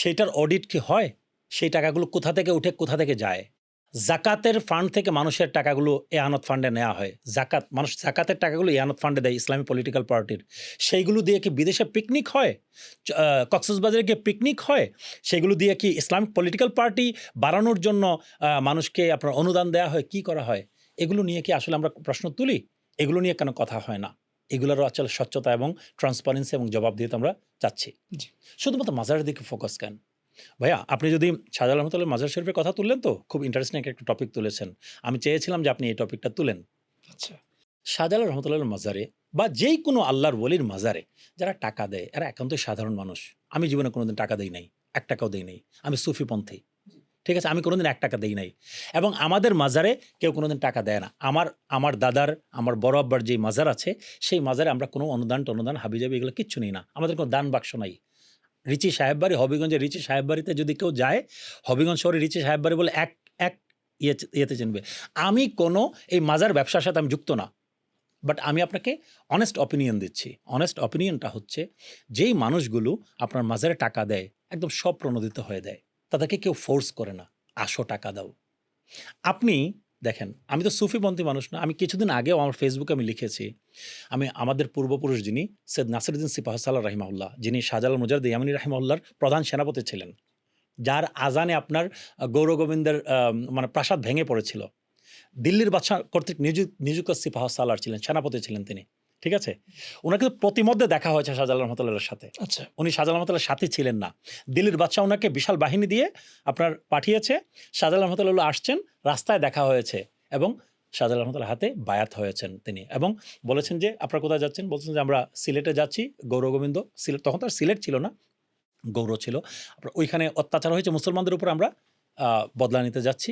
সেইটার অডিট কি হয়? সেই টাকাগুলো কোথা থেকে উঠে কোথা থেকে যায়? জাকাতের ফান্ড থেকে মানুষের টাকাগুলো এয়ানত ফান্ডে নেওয়া হয়। মানুষ জাকাতের টাকাগুলো এয়ানত ফান্ডে দেয় ইসলামী পলিটিক্যাল পার্টির। সেইগুলো দিয়ে কি বিদেশে পিকনিক হয়? কক্সবাজারে গিয়ে পিকনিক হয়? সেগুলো দিয়ে কি ইসলামিক পলিটিক্যাল পার্টি বাড়ানোর জন্য মানুষকে আপনার অনুদান দেওয়া হয়? কি করা হয়? এগুলো নিয়ে কি আসলে আমরা প্রশ্ন তুলি? এগুলো নিয়ে কেন কথা হয় না? এগুলোরও আসলে স্বচ্ছতা এবং ট্রান্সপারেন্সি এবং জবাবদিহিতা আমরা চাচ্ছি। জি। শুধুমাত্র মাজারের দিকে ফোকাস কেন? ভাইয়া, আপনি যদি শাহজালাল রহমতুল্লাহ মাজার শরীফের কথা তুললেন, তো খুব ইন্টারেস্টিং একটা টপিক তুলেছেন। আমি চেয়েছিলাম যে আপনি এই টপিকটা তুলেন। আচ্ছা। শাহজালাল রহমতুল্লাহর মাজারে বা যেই কোনো আল্লাহর ওলির মাজারে যারা টাকা দেয়, এরা একান্তই সাধারণ মানুষ। আমি জীবনে কোনোদিন টাকা দেই নাই, ৳১ দেই নাই। আমি সুফিপন্থী, ঠিক আছে? আমি কোনোদিন ৳১ দেই নাই এবং আমাদের মাজারে কেউ কোনোদিন টাকা দেয় না। আমার দাদার, আমার বড় আব্বার যেই মাজার আছে, সেই মাজারে আমরা কোনো অনুদান হাবিজাবি এগুলো কিচ্ছু নিই না। আমাদের কোনো দান বাক্স নাই। রিচি সাহেববাড়ি, হবিগঞ্জের রিচি সাহেববাড়িতে যদি কেউ যায়, হবিগঞ্জ শহরে রিচি সাহেববাড়ি বলে এক এক ইয়েতে চিনবে। আমি কোনো এই মাজার ব্যবসার সাথে আমি যুক্ত না। বাট আমি আপনাকে অনেস্ট অপিনিয়ন দিচ্ছি। অনেস্ট অপিনিয়নটা হচ্ছে, যেই মানুষগুলো আপনার মাজারে টাকা দেয়, একদম স্বপ্রণোদিত হয়ে দেয়। তাদেরকে কেউ ফোর্স করে না, আসো টাকা দাও। আপনি দেখেন, আমি তো সুফিপন্থী মানুষ না। আমি কিছুদিন আগেও আমার ফেসবুকে আমি লিখেছি, আমাদের পূর্বপুরুষ যিনি সৈয়দ নাসিরউদ্দিন সিপাহসাল্লাহ রাহিমাহুল্লাহ, যিনি শাহজালাল মুজাহিদ ইয়ামানী রাহিমাহুল্লাহর প্রধান সেনাপতি ছিলেন, যার আজানে আপনার গৌরগোবিন্দের মানে প্রাসাদ ভেঙে পড়েছিল। দিল্লির বাদশাহ কর্তৃক নিযুক্ত সিপাহসালার ছিলেন, সেনাপতি ছিলেন তিনি, ঠিক আছে? উনাকে প্রতিমধ্যে দেখা হয়েছে শাহজালাল রহমতুল্লাহর সাথে। আচ্ছা। উনি শাহজালাল রহমতুল্লাহর সাথে ছিলেন না। দিল্লির বাদশাহ উনাকে বিশাল বাহিনী দিয়ে আপনার পাঠিয়েছে। শাহজালাল রহমতুল্লাহ আসছেন, রাস্তায় দেখা হয়েছে এবং শাহজালাল রহমতুল্লাহর হাতে বায়াত হয়েছেন তিনি এবং বলেছেন যে, আপনারা কোথায় যাচ্ছেন? বলছেন যে, আমরা সিলেটে যাচ্ছি। গৌরগোবিন্দ, সিলেট তখন তো আর সিলেট ছিল না, গৌর ছিল। আপনার ওইখানে অত্যাচার হয়েছে মুসলমানদের উপর, আমরা বদলা নিতে যাচ্ছি।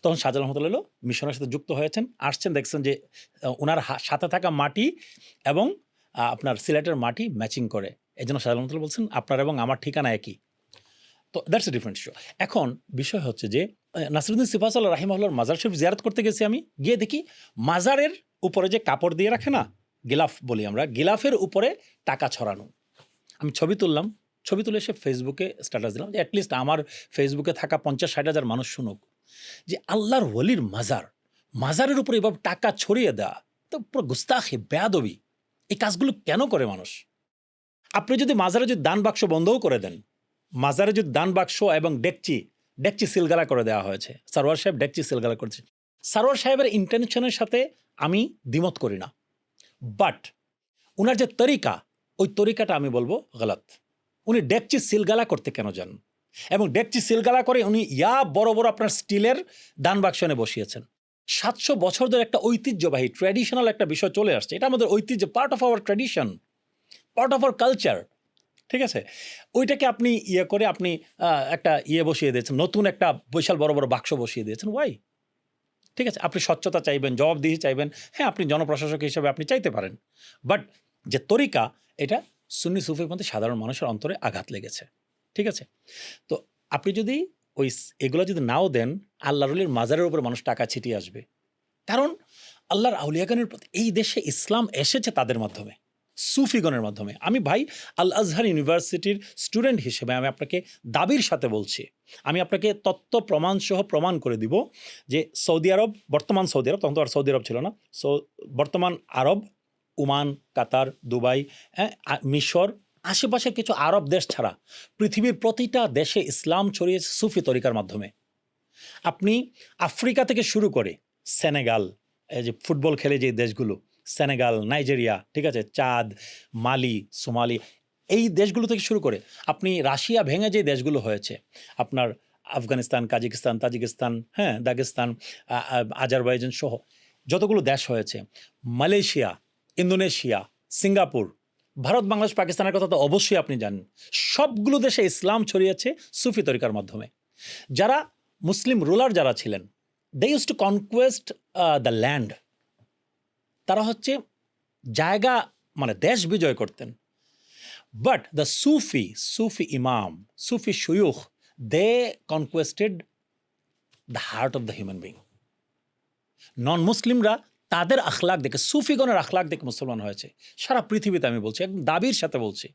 তখন শাহজালাল রহমতুল্লাহ মিশনের সাথে যুক্ত হয়েছেন, আসছেন, দেখছেন যে উনার সাথে থাকা মাটি এবং আপনার সিলেটের মাটি ম্যাচিং করে। এজন্য শাহজালাল রহমতুল্লাহ বলছেন, আপনার এবং আমার ঠিকানা একই। তো দ্যাটস এ ডিফারেন্ট ইস্যু। এখন বিষয় হচ্ছে যে, নাসিরুদ্দিন সিফাতুল্লাহ রাহিমাহুল্লাহর মাজার শরীফ জিয়ারত করতে গেছি আমি, গিয়ে দেখি মাজারের উপরে যে কাপড় দিয়ে রাখে না, গিলাফ বলি আমরা, গিলাফের উপরে টাকা ছড়ানো। আমি ছবি তুললাম, ছবি তুলে এসে ফেসবুকে স্ট্যাটাস দিলাম যে অ্যাটলিস্ট আমার ফেসবুকে থাকা 50-60 হাজার মানুষ শুনুক যে আল্লাহর ওলির মাজার, মাজারের উপরে এভাবে টাকা ছড়িয়ে দেওয়া তো পুরো গুস্তাখি, বেয়াদবি। এই কাজগুলো কেন করে মানুষ? আপনি যদি মাজারে যদি দান বাক্স বন্ধও করে দেন, মাজারে যদি দান বাক্স এবং ডেকচি ডেকচি সিলগালা করে দেওয়া হয়েছে, সারোয়ার সাহেব ডেকচি সিলগালা করেছে, সারোয়ার সাহেবের ইন্টেনশনের সাথে আমি দ্বিমত করি না, বাট উনার যে তরিকা, ওই তরিকাটা আমি বলবো গলত। উনি ডেকচি সিলগালা করতে কেন যান? এবং ডেকচি সিলগালা করে উনি বড় বড় আপনার স্টিলের দান বাক্স এনে বসিয়েছেন। 700 বছর ধরে একটা ঐতিহ্যবাহী ট্র্যাডিশনাল একটা বিষয় চলে আসছে, এটা আমাদের ঐতিহ্য, part of our tradition, part of our culture. ঠিক আছে, ওইটাকে আপনি করে আপনি একটা বসিয়ে দিয়েছেন, নতুন একটা বিশাল বড় বড় বাক্স বসিয়ে দিয়েছেন। ওয়াই? ঠিক আছে, আপনি স্বচ্ছতা চাইবেন, জবাবদিহি চাইবেন, হ্যাঁ আপনি জনপ্রশাসক হিসেবে আপনি চাইতে পারেন, বাট যে তরিকা, এটা সুন্নি সুফির মধ্যে সাধারণ মানুষের অন্তরে আঘাত লেগেছে। ঠিক আছে, তো আপনি যদি এগুলো যদি নাও দেন, আল্লাহর ওলির মাজারের উপর মানুষ টাকা ছিটিয়ে আসবে। কারণ আল্লাহর আউলিয়াগণের প্রতি এই দেশে ইসলাম এসেছে তাদের মাধ্যমে, সুফিগণের মাধ্যমে। আমি ভাই আল আজহার ইউনিভার্সিটির স্টুডেন্ট হিসেবে আমি আপনাকে দাবির সাথে বলছি, আমি আপনাকে তত্ত্ব প্রমাণ সহ প্রমাণ করে দিব যে সৌদি আরব, বর্তমান সৌদি আরব, তখন তো আর সৌদি আরব ছিল না, বর্তমান আরব, ওমান, কাতার, দুবাই, মিশর, আশেপাশের কিছু আরব দেশ ছাড়া পৃথিবীর প্রতিটা দেশে ইসলাম ছড়িয়েছে সুফি তরিকার মাধ্যমে। আপনি আফ্রিকা থেকে শুরু করে সেনেগাল, এই যে ফুটবল খেলে যে দেশগুলো, সেনেগাল, নাইজেরিয়া, ঠিক আছে, চাঁদ, মালি, সোমালি, এই দেশগুলো থেকে শুরু করে আপনি রাশিয়া ভেঙে যে দেশগুলো হয়েছে, আপনার আফগানিস্তান, কাজাকিস্তান, তাজিকিস্তান, হ্যাঁ, দাগেস্তান, আজারবাইজান সহ যতগুলো দেশ হয়েছে, Malaysia, Indonesia, Singapore, Bharat, Bangladesh, পাকিস্তানের কথা তো অবশ্যই আপনি জানেন। সবগুলো দেশে ইসলাম ছড়িয়েছে সুফি তরিকার মাধ্যমে। যারা মুসলিম রুলার যারা ছিলেন, they use to conquest the land, তারা হচ্ছে জায়গা মানে দেশ বিজয় করতেন। But the Sufi imam, Sufi শুয়ুখ, they conquested the heart of the human being. Non মুসলিমরা তাদের আখলাক দেখে, সুফিগণের আখলাক দেখে মুসলমান হয়েছে সারা পৃথিবীতে। আমি বলছি, একদম দাবির সাথে বলছি।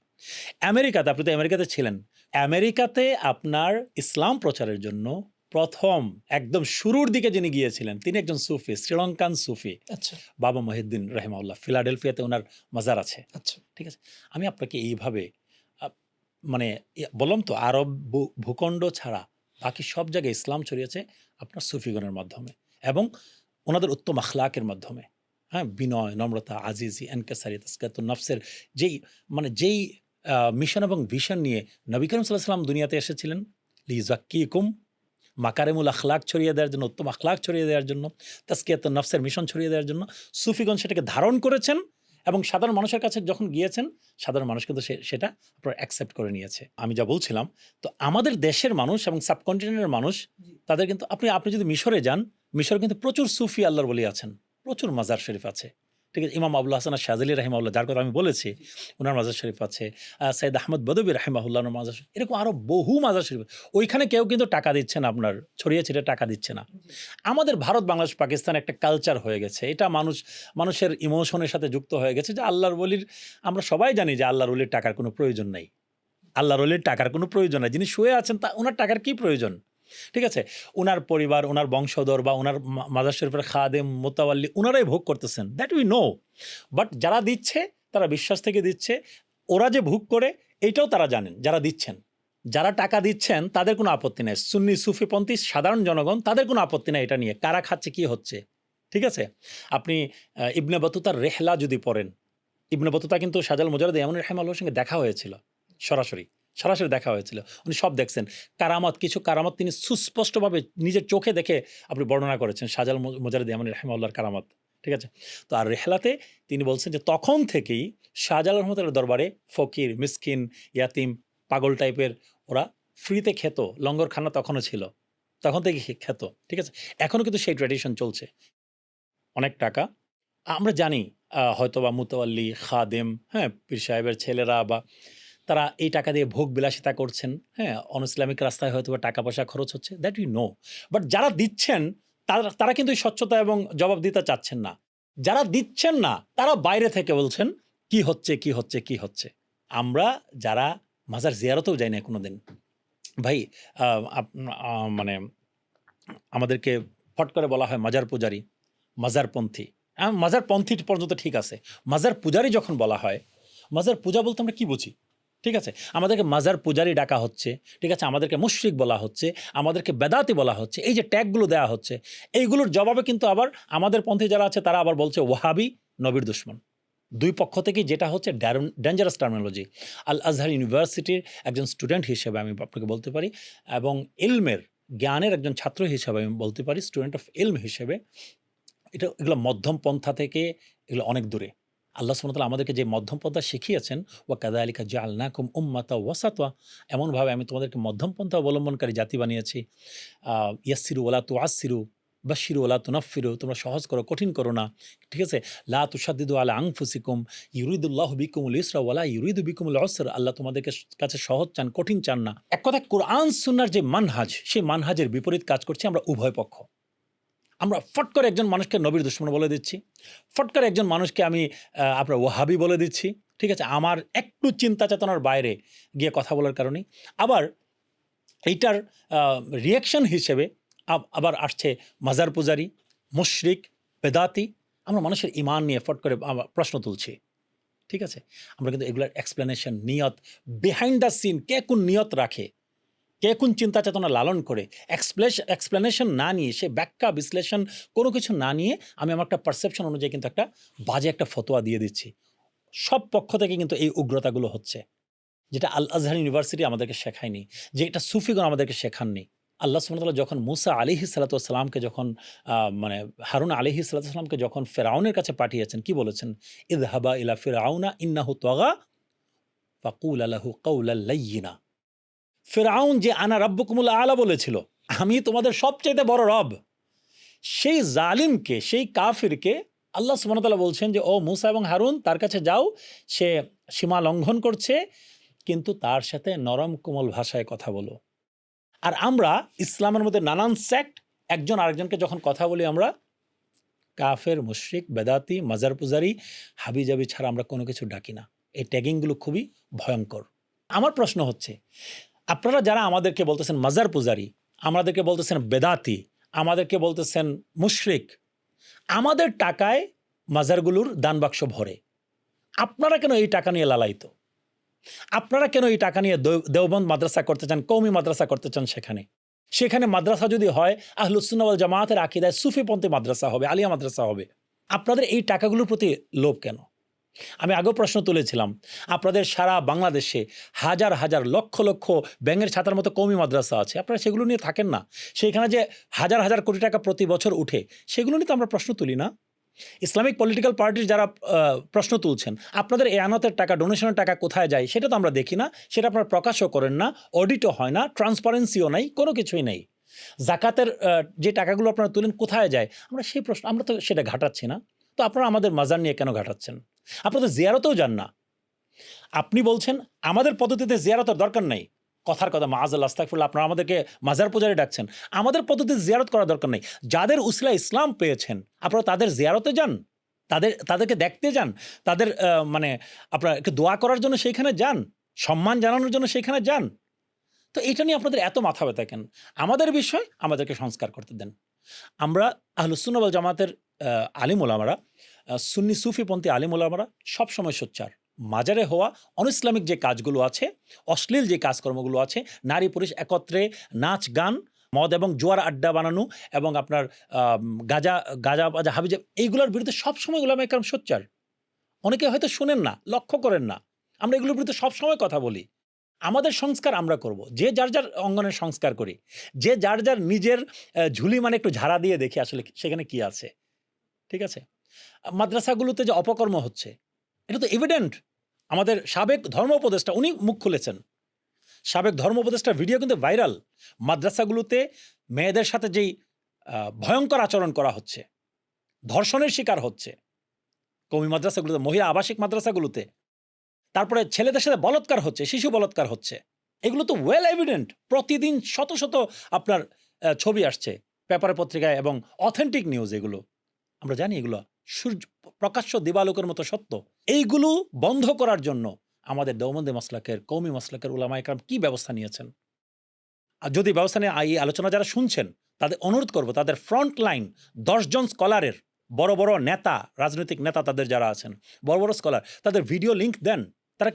আমেরিকাতে, আপনি তো আমেরিকাতে ছিলেন, আমেরিকাতে আপনার ইসলাম প্রচারের জন্য প্রথম একদম শুরুর দিকে যিনি গিয়েছিলেন, তিনি একজন সুফি, শ্রীলঙ্কান সুফি, আচ্ছা, বাবা মহিউদ্দিন রাহিমাহুল্লাহ। ফিলাডেলফিয়াতে ওনার মাজার আছে। আচ্ছা। ঠিক আছে, আমি আপনাকে এইভাবে মানে বললাম তো, আরব ভূখণ্ড ছাড়া বাকি সব জায়গায় ইসলাম ছড়িয়েছে আপনার সুফিগণের মাধ্যমে এবং ওনাদের উত্তম আখলাকের মাধ্যমে। হ্যাঁ, বিনয়, নম্রতা, আজিজি, এনকেসারি, তাসকিয়াতুন নফসের যেই মিশন এবং ভিশন নিয়ে নবী করিম সাল্লাল্লাহু আলাইহি ওয়াসাল্লাম দুনিয়াতে এসেছিলেন, লিযাক্কিকুম, মাকারিমুল আখলাক ছড়িয়ে দেওয়ার জন্য, উত্তম আখলাক ছড়িয়ে দেওয়ার জন্য, তাসকিয়াতুন নফসের মিশন ছড়িয়ে দেওয়ার জন্য সুফিগণ সেটাকে ধারণ করেছেন এবং সাধারণ মানুষের কাছে যখন গিয়েছেন, সাধারণ মানুষ কিন্তু সেটা আপনার অ্যাকসেপ্ট করে নিয়েছে। আমি যা বলছিলাম, তো আমাদের দেশের মানুষ এবং সাবকন্টিনেন্টের মানুষ, তাদের কিন্তু আপনি যদি মিশরে যান, মিশরে কিন্তু প্রচুর সুফি আল্লাহর ওলি আছেন, প্রচুর মাজার শরীফ আছে। ঠিক আছে, ইমাম আবুল হাসান শাযিলি রাহিমাহুল্লাহ, যার কথা আমি বলেছি, ওনার মাজার শরীফ আছে। সৈয়দ আহমদ বদবী রাহিমাহুল্লাহর মাজার শরীফ, এরকম আরও বহু মাজার শরীফ। ওইখানে কেউ কিন্তু টাকা দিচ্ছে না, আপনার ছড়িয়ে ছিটে টাকা দিচ্ছে না। আমাদের ভারত, বাংলাদেশ, পাকিস্তান একটা কালচার হয়ে গেছে, এটা মানুষের ইমোশনের সাথে যুক্ত হয়ে গেছে যে আল্লাহর ওলির, আমরা সবাই জানি যে আল্লাহর ওলির টাকার কোনো প্রয়োজন নেই, আল্লাহর ওলির টাকার কোনো প্রয়োজন নাই। যিনি শুয়ে আছেন ওনার টাকার কি প্রয়োজন? ঠিক আছে, ওনার পরিবার, ওনার বংশধর বা ওনার মাজার শরীফের খাদেম, মোতাওয়াল্লি, ওনারাই ভোগ করতেছেন, দ্যাট উই নো। বাট যারা দিচ্ছে, তারা বিশ্বাস থেকে দিচ্ছে, ওরা যে ভোগ করে এইটাও তারা জানেন যারা দিচ্ছেন। যারা টাকা দিচ্ছেন তাদের কোনো আপত্তি নেই, সুন্নি সুফিপন্থী সাধারণ জনগণ, তাদের কোনো আপত্তি নেই এটা নিয়ে, কারা খাচ্ছে, কি হচ্ছে। ঠিক আছে, আপনি ইবনে বতুতার রেহলা যদি পড়েন, ইবনে বতুতা কিন্তু শাহজালাল মুজাররদ ইয়ামানি রাহিমাহুল্লাহর সঙ্গে দেখা হয়েছিল, সরাসরি দেখা হয়েছিল, উনি সব দেখছেন। কারামত, কিছু কারামত তিনি সুস্পষ্টভাবে নিজের চোখে দেখে আপনি বর্ণনা করেছেন, শাহজালাল মুজাররদ ইয়ামানি রাহিমাহুল্লাহর কারামত। ঠিক আছে, তো আর রেহলাতে তিনি বলছেন যে তখন থেকেই শাহজালাল রহমতুল্লাহর দরবারে ফকির, মিসকিন, ইয়াতিম, পাগল টাইপের ওরা ফ্রিতে খেত, লঙ্গরখানা তখনও ছিল, তখন থেকে খেত। ঠিক আছে, এখনও কিন্তু সেই ট্র্যাডিশন চলছে। অনেক টাকা আমরা জানি, হয়তো বা মুতাওয়াল্লি, খাদেম, হ্যাঁ, পীর সাহেবের ছেলেরা বা তারা এই টাকা দিয়ে ভোগ বিলাসিতা করছেন, হ্যাঁ? অন-ইসলামিক রাস্তায় হয়তোবা টাকা পয়সা খরচ হচ্ছে, দ্যাট উই নো। বাট যারা দিচ্ছেন তারা তারা কিন্তু এই স্বচ্ছতা এবং জবাবদিহিতা চাচ্ছেন না। যারা দিচ্ছেন না তারা বাইরে থেকে বলছেন, "কি হচ্ছে, কি হচ্ছে, কি হচ্ছে?" আমরা যারা মাজার জিয়ারতেও যাই না কোনোদিন। ভাই আ আপ আ মানে আমাদেরকে ফট করে বলা হয় মাজার পূজারী, মাজারপন্থী। মাজারপন্থী পর্যন্ত ঠিক আছে। মাজার পূজারী যখন বলা হয়, মাজার পূজা বলতে আমরা কি বুঝি? ঠিক আছে? আমাদেরকে মাজার পূজারী ডাকা হচ্ছে, ঠিক আছে? আমাদেরকে মুশরিক বলা হচ্ছে, আমাদেরকে বেদাতি বলা হচ্ছে। এই যে ট্যাগগুলো দেয়া হচ্ছে, এইগুলোর জবাবে কিন্তু আবার আমাদের পন্থী যারা আছে তারা আবার বলছে ওয়াহাবি, নবীর দুশমন। ২ পক্ষ থেকেই যেটা হচ্ছে ডেঞ্জারাস টার্মিনোলজি। আল আজহার ইউনিভার্সিটির একজন স্টুডেন্ট হিসেবে আমি আপনাকে বলতে পারি এবং ইলমের, জ্ঞানের একজন ছাত্র হিসেবে আমি বলতে পারি, স্টুডেন্ট অফ ইলম হিসেবে এগুলো মধ্যম পন্থা থেকে এগুলো অনেক দূরে। আল্লাহ সুবহানাহু ওয়া তাআলা আমাদেরকে যে মধ্যম পন্থা শিখিয়েছেন, ওয়া কাযালিকা জাআলনাকুম উম্মাতাও ওয়াসাতা, এমনভাবে আমি তোমাদেরকে মধ্যম পন্থা অবলম্বনকারী জাতি বানিয়েছি। ইয়াসসিরু ওয়া লা তুআসসিরু, বাশশিরু ওয়া লা তুনাফফিরু, তোমরা সহজ করো, কঠিন করো না। ঠিক আছে? লা তুশাদ্দিদু আলা আনফুসিকুম, ইউরিদুল্লাহু বিকুমুল ইসরা ওয়া লা ইউরিদু বিকুমুল উসর। আল্লাহ তোমাদেরকে কাছে সহজ চান, কঠিন চান না। এক কথায় কোরআন সুন্নাহর যে মানহাজ, সেই মানহাজের বিপরীত কাজ করছি আমরা উভয় পক্ষ। আমরা ফট করে একজন মানুষকে নবীর দুশমন বলে দিচ্ছি। ফট করে একজন মানুষকে আমি আপনার ওয়াহাবি বলে দিচ্ছি। ঠিক আছে? আমার একটু চিন্তা চেতনার বাইরে গিয়ে কথা বলার কারণেই। আবার এইটার আ রিঅ্যাকশন হিসেবে আবার আসছে মাজার পূজারী, মুশরিক, বেদাতি। আমরা মানুষের ঈমান নিয়ে ফট করে প্রশ্ন তুলছি। ঠিক আছে? আমরা কিন্তু এগুলার এক্সপ্লেনেশন, নিয়ত, বিহাইন্ড দ্য সিন কে কোন নিয়ত রাখে, কে কোন চিন্তা চেতনা লালন করে, এক্সপ্লেনেশন না নিয়ে, সে ব্যাখ্যা বিশ্লেষণ কোনো কিছু না নিয়ে আমি আমার একটা পারসেপশন অনুযায়ী কিন্তু একটা বাজে একটা ফতোয়া দিয়ে দিচ্ছি। সব পক্ষ থেকে কিন্তু এই উগ্রতাগুলো হচ্ছে। যেটা আল আজহার ইউনিভার্সিটি আমাদেরকে শেখায়নি, যে এটা সুফিগণ আমাদেরকে শেখাননি। আল্লাহ সুবহানাহু ওয়া তাআলা যখন মুসা আলাইহিস সালাতু ওয়াস সালামকে যখন মানে হারুন আলাইহিস সালাতু ওয়াস সালামকে যখন ফিরআউনের কাছে পাঠিয়েছেন, কি বলেছেন? ইযহাবা ইলা ফিরআউনা ইন্নাহু তাগা ফাকুলা লাহু কাওলাল লাইয়িনা। ফিরআউন যে আনা রাব্বুকুমুল আ'লা বলেছিল, আমি তোমাদের সবচাইতে বড় রব, সেই জালিমকে, সেই কাফিরকে আল্লাহ সুবহানাহু ওয়া তাআলা বলছেন যে, ও মুসা এবং হারুন তার কাছে যাও, সে সীমা লঙ্ঘন করছে, কিন্তু তার সাথে নরম কোমল ভাষায় কথা বলো। আর আমরা ইসলামের মধ্যে নানান সেক্ট, একজন আরেকজনকে যখন কথা বলি আমরা কাফের, মুশরিক, বেদাতি, মাজার পূজারী, হাবিজাবি ছাড়া আমরা কোনো কিছু ডাকি না। এই ট্যাগিংগুলো খুবই ভয়ঙ্কর। আমার প্রশ্ন হচ্ছে, আপনারা যারা আমাদেরকে বলতেছেন মাজার পূজারী, আমাদেরকে বলতেছেন বেদাতি, আমাদেরকে বলতেছেন মুশরিক, আমাদের টাকায় মাজারগুলোর দান বাক্স ভরে। আপনারা কেন এই টাকা নিয়ে লালায়িত? আপনারা কেন এই টাকা নিয়ে দেওবন্দ মাদ্রাসা করতে চান, কওমি মাদ্রাসা করতে চান সেখানে? সেখানে মাদ্রাসা যদি হয় আহলুস সুন্নাহ ওয়াল জামায়াতের আকীদায় সুফিপন্থী মাদ্রাসা হবে, আলিয়া মাদ্রাসা হবে। আপনাদের এই টাকাগুলোর প্রতি লোভ কেন? আমি আগেও প্রশ্ন তুলেছিলাম, আপনাদের সারা বাংলাদেশে হাজার হাজার লক্ষ লক্ষ ব্যাঙের ছাতার মতো কওমি মাদ্রাসা আছে, আপনারা সেগুলো নিয়ে থাকেন না। সেখানে যে হাজার হাজার কোটি টাকা প্রতি বছর উঠে, সেগুলো নিয়ে তো আমরা প্রশ্ন তুলি না। ইসলামিক পলিটিক্যাল পার্টির যারা প্রশ্ন তুলছেন, আপনাদের এই আনাতের টাকা, ডোনেশনের টাকা কোথায় যায় সেটা তো আমরা দেখি না, সেটা আপনারা প্রকাশও করেন না, অডিটও হয় না, ট্রান্সপারেন্সিও নাই, কোনো কিছুই নেই। জাকাতের যে টাকাগুলো আপনারা তুলেন কোথায় যায়, আমরা তো সেটা ঘাটাচ্ছি না। তো আপনারা আমাদের মাজার নিয়ে কেন ঘাটাচ্ছেন? আপনারা তো জিয়ারতেও যান না। আপনি বলছেন আমাদের পদ্ধতিতে জিয়ারতের দরকার নাই। কথার কথা, মাআযাল্লাহ, আস্তাগফিরুল্লাহ, আপনারা আমাদেরকে মাজার পূজারী ডাকছেন। আমাদের পদ্ধতিতে জিয়ারত করার দরকার নেই। যাদের উসিলায় ইসলাম পেয়েছেন, আপনারা তাদের জিয়ারতে যান, তাদেরকে দেখতে যান, তাদের মানে আপনারা একটু দোয়া করার জন্য সেইখানে যান, সম্মান জানানোর জন্য সেইখানে যান। তো এটা নিয়ে আপনাদের এত মাথা ব্যথা কেন? আমাদের বিষয় আমাদেরকে সংস্কার করতে দেন। আমরা আহলুস সুন্নাহ ওয়াল জামাতের আলিম ওলামারা, সুন্নি সুফিপন্থী আলিম ওলামারা সবসময় সোচ্চার। মাজারে হওয়া অনইসলামিক যে কাজগুলো আছে, অশ্লীল যে কাজকর্মগুলো আছে, নারী পুরুষ একত্রে নাচ গান, মদ এবং জুয়ার আড্ডা বানানো এবং আপনার গাঁজা বাজা হাবিজাব, এইগুলোর বিরুদ্ধে সবসময় উলামায়ে কেরাম সোচ্চার। অনেকে হয়তো শুনেন না, লক্ষ্য করেন না। আমরা এগুলোর বিরুদ্ধে সবসময় কথা বলি। আমাদের সংস্কার আমরা করব। যে যার যার অঙ্গনের সংস্কার করি। যে যার যার নিজের ঝুলি মানে একটু ঝাড়া দিয়ে দেখি আসলে সেখানে কি আছে। ঠিক আছে? মাদ্রাসাগুলোতে যে অপকর্ম হচ্ছে, এটা তো এভিডেন্ট। আমাদের সাবেক ধর্ম উপদেষ্টা উনি মুখ খুলেছেন। সাবেক ধর্ম উপদেষ্টার ভিডিও কিন্তু ভাইরাল। মাদ্রাসাগুলোতে মেয়েদের সাথে যেই ভয়ঙ্কর আচরণ করা হচ্ছে, ধর্ষণের শিকার হচ্ছে কওমি মাদ্রাসাগুলোতে, মহিলা আবাসিক মাদ্রাসাগুলোতে। তারপরে ছেলেদের সাথে বলাৎকার হচ্ছে, শিশু বলাৎকার হচ্ছে। এগুলো তো ওয়েল এভিডেন্ট। প্রতিদিন শত, শত আপনার ছবি আসছে পেপারে পত্রিকায় এবং অথেন্টিক নিউজ এগুলো। আমরা জানি এগুলো সূর্য প্রকাশ্য দিবালোকের মতো সত্য। এইগুলো বন্ধ করার জন্য আমাদের দেওবন্দি মাসলাকের, কওমি মাসলাকের উলামায়ে কেরাম কি ব্যবস্থা নিয়েছেন? আর যদি ব্যবস্থা নিয়ে এই আলোচনা যারা শুনছেন তাদের অনুরোধ করব, তাদের ফ্রন্ট লাইন 10 জন স্কলারের, বড় বড় নেতা, রাজনৈতিক নেতা তাদের যারা আছেন, বড় বড় স্কলার, তাদের ভিডিও লিংক দেন। তারা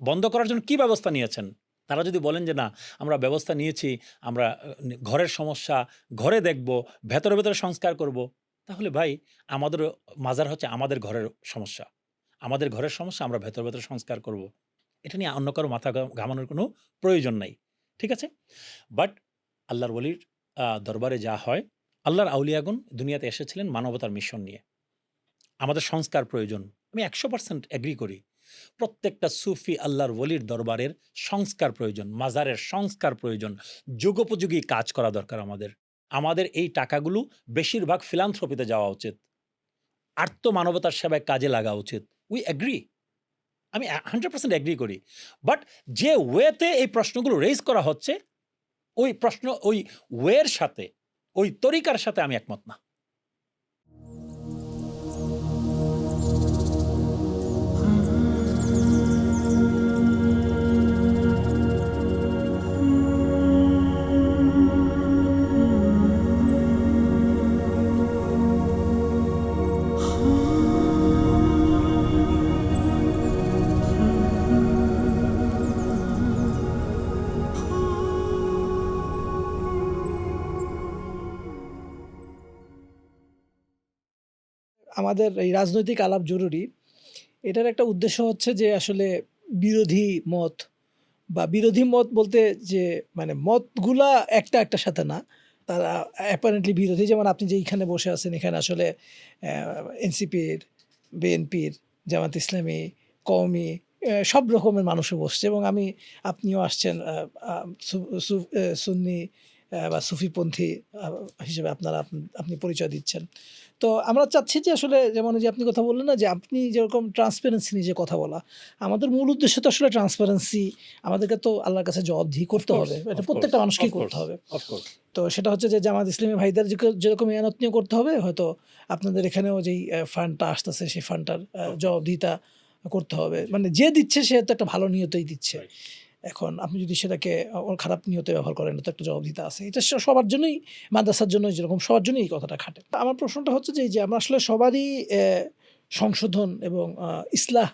বন্ধ করার জন্য কি ব্যবস্থা নিয়েছেন? তারা যদি বলেন যে না আমরা ব্যবস্থা নিয়েছি, আমরা ঘরের সমস্যা ঘরে দেখব, ভেতরে ভেতরে সংস্কার করব, তাহলে ভাই আমাদের মাজার হচ্ছে আমাদের ঘরের সমস্যা, আমাদের ঘরের সমস্যা আমরা ভেতরে ভেতরে সংস্কার করব। এটা নিয়ে অন্য কারো মাথা ঘামানোর কোনো প্রয়োজন নাই। ঠিক আছে? বাট আল্লাহর ওলির দরবারে যা হয়, আল্লাহর আউলিয়াগণ দুনিয়াতে এসেছিলেন মানবতার মিশন নিয়ে। আমাদের সংস্কার প্রয়োজন। আমি 100% এগ্রি করি। প্রত্যেকটা সুফি আল্লাহর ওলির দরবারের সংস্কার প্রয়োজন, মাজারের সংস্কার প্রয়োজন, যুগোপযোগী কাজ করা দরকার আমাদের। আমাদের এই টাকাগুলো বেশিরভাগ ফিলান্থ্রপিতে যাওয়া উচিত। আর্ত মানবতার সেবায় কাজে লাগা উচিত। We agri. আমি 100% এগ্রি করি। বাট যে ওয়েতে এই প্রশ্নগুলো রেইজ করা হচ্ছে, ওই প্রশ্ন ওই ওয়ের সাথে, ওই তরিকার সাথে আমি একমত না। আমাদের এই রাজনৈতিক আলাপ জরুরি। এটার একটা উদ্দেশ্য হচ্ছে যে আসলে বিরোধী মত বা বিরোধী মত বলতে যে মানে মতগুলা একটার সাথে না। তারা অ্যাপারেন্টলি বিরোধী। যেমন আপনি যে এইখানে বসে আছেন, এখানে আসলে এনসিপির, বিএনপির, জামাত ইসলামী, কওমি সব রকমের মানুষও বসছে এবং আপনিও আসছেন সুন্নি বা সুফিপন্থী হিসেবে আপনি পরিচয় দিচ্ছেন। তো আমরা চাচ্ছি যে আসলে যেমন ওই যে আপনি কথা বললেন না যে আপনি যেরকম ট্রান্সপারেন্সি নিয়ে যে কথা বলা, আমাদের মূল উদ্দেশ্য তো আসলে ট্রান্সপারেন্সি। আমাদেরকে তো আল্লাহর কাছে জবাবদিহি করতে হবে। এটা প্রত্যেকটা মানুষকেই করতে হবে। তো সেটা হচ্ছে যে জামাত ইসলামী ভাইদের যেরকম মেহনত নিয়ে করতে হবে, হয়তো আপনাদের এখানেও যেই ফান্ডটা আসতেছে সেই ফান্ডটার জবাবদিহিতা করতে হবে। মানে যে দিচ্ছে সে তো একটা ভালো নিয়তেই দিচ্ছে। এখন আপনি যদি সেটাকে খারাপ নিয়তে ব্যবহার করেন, তো একটা জবাবদিহিতা আছে। এটা সবার জন্যই, মাদ্রাসার জন্য যেরকম সবার জন্যই এই কথাটা খাটে। আমার প্রশ্নটা হচ্ছে যে আমরা আসলে সবারই সংশোধন এবং ইসলাহ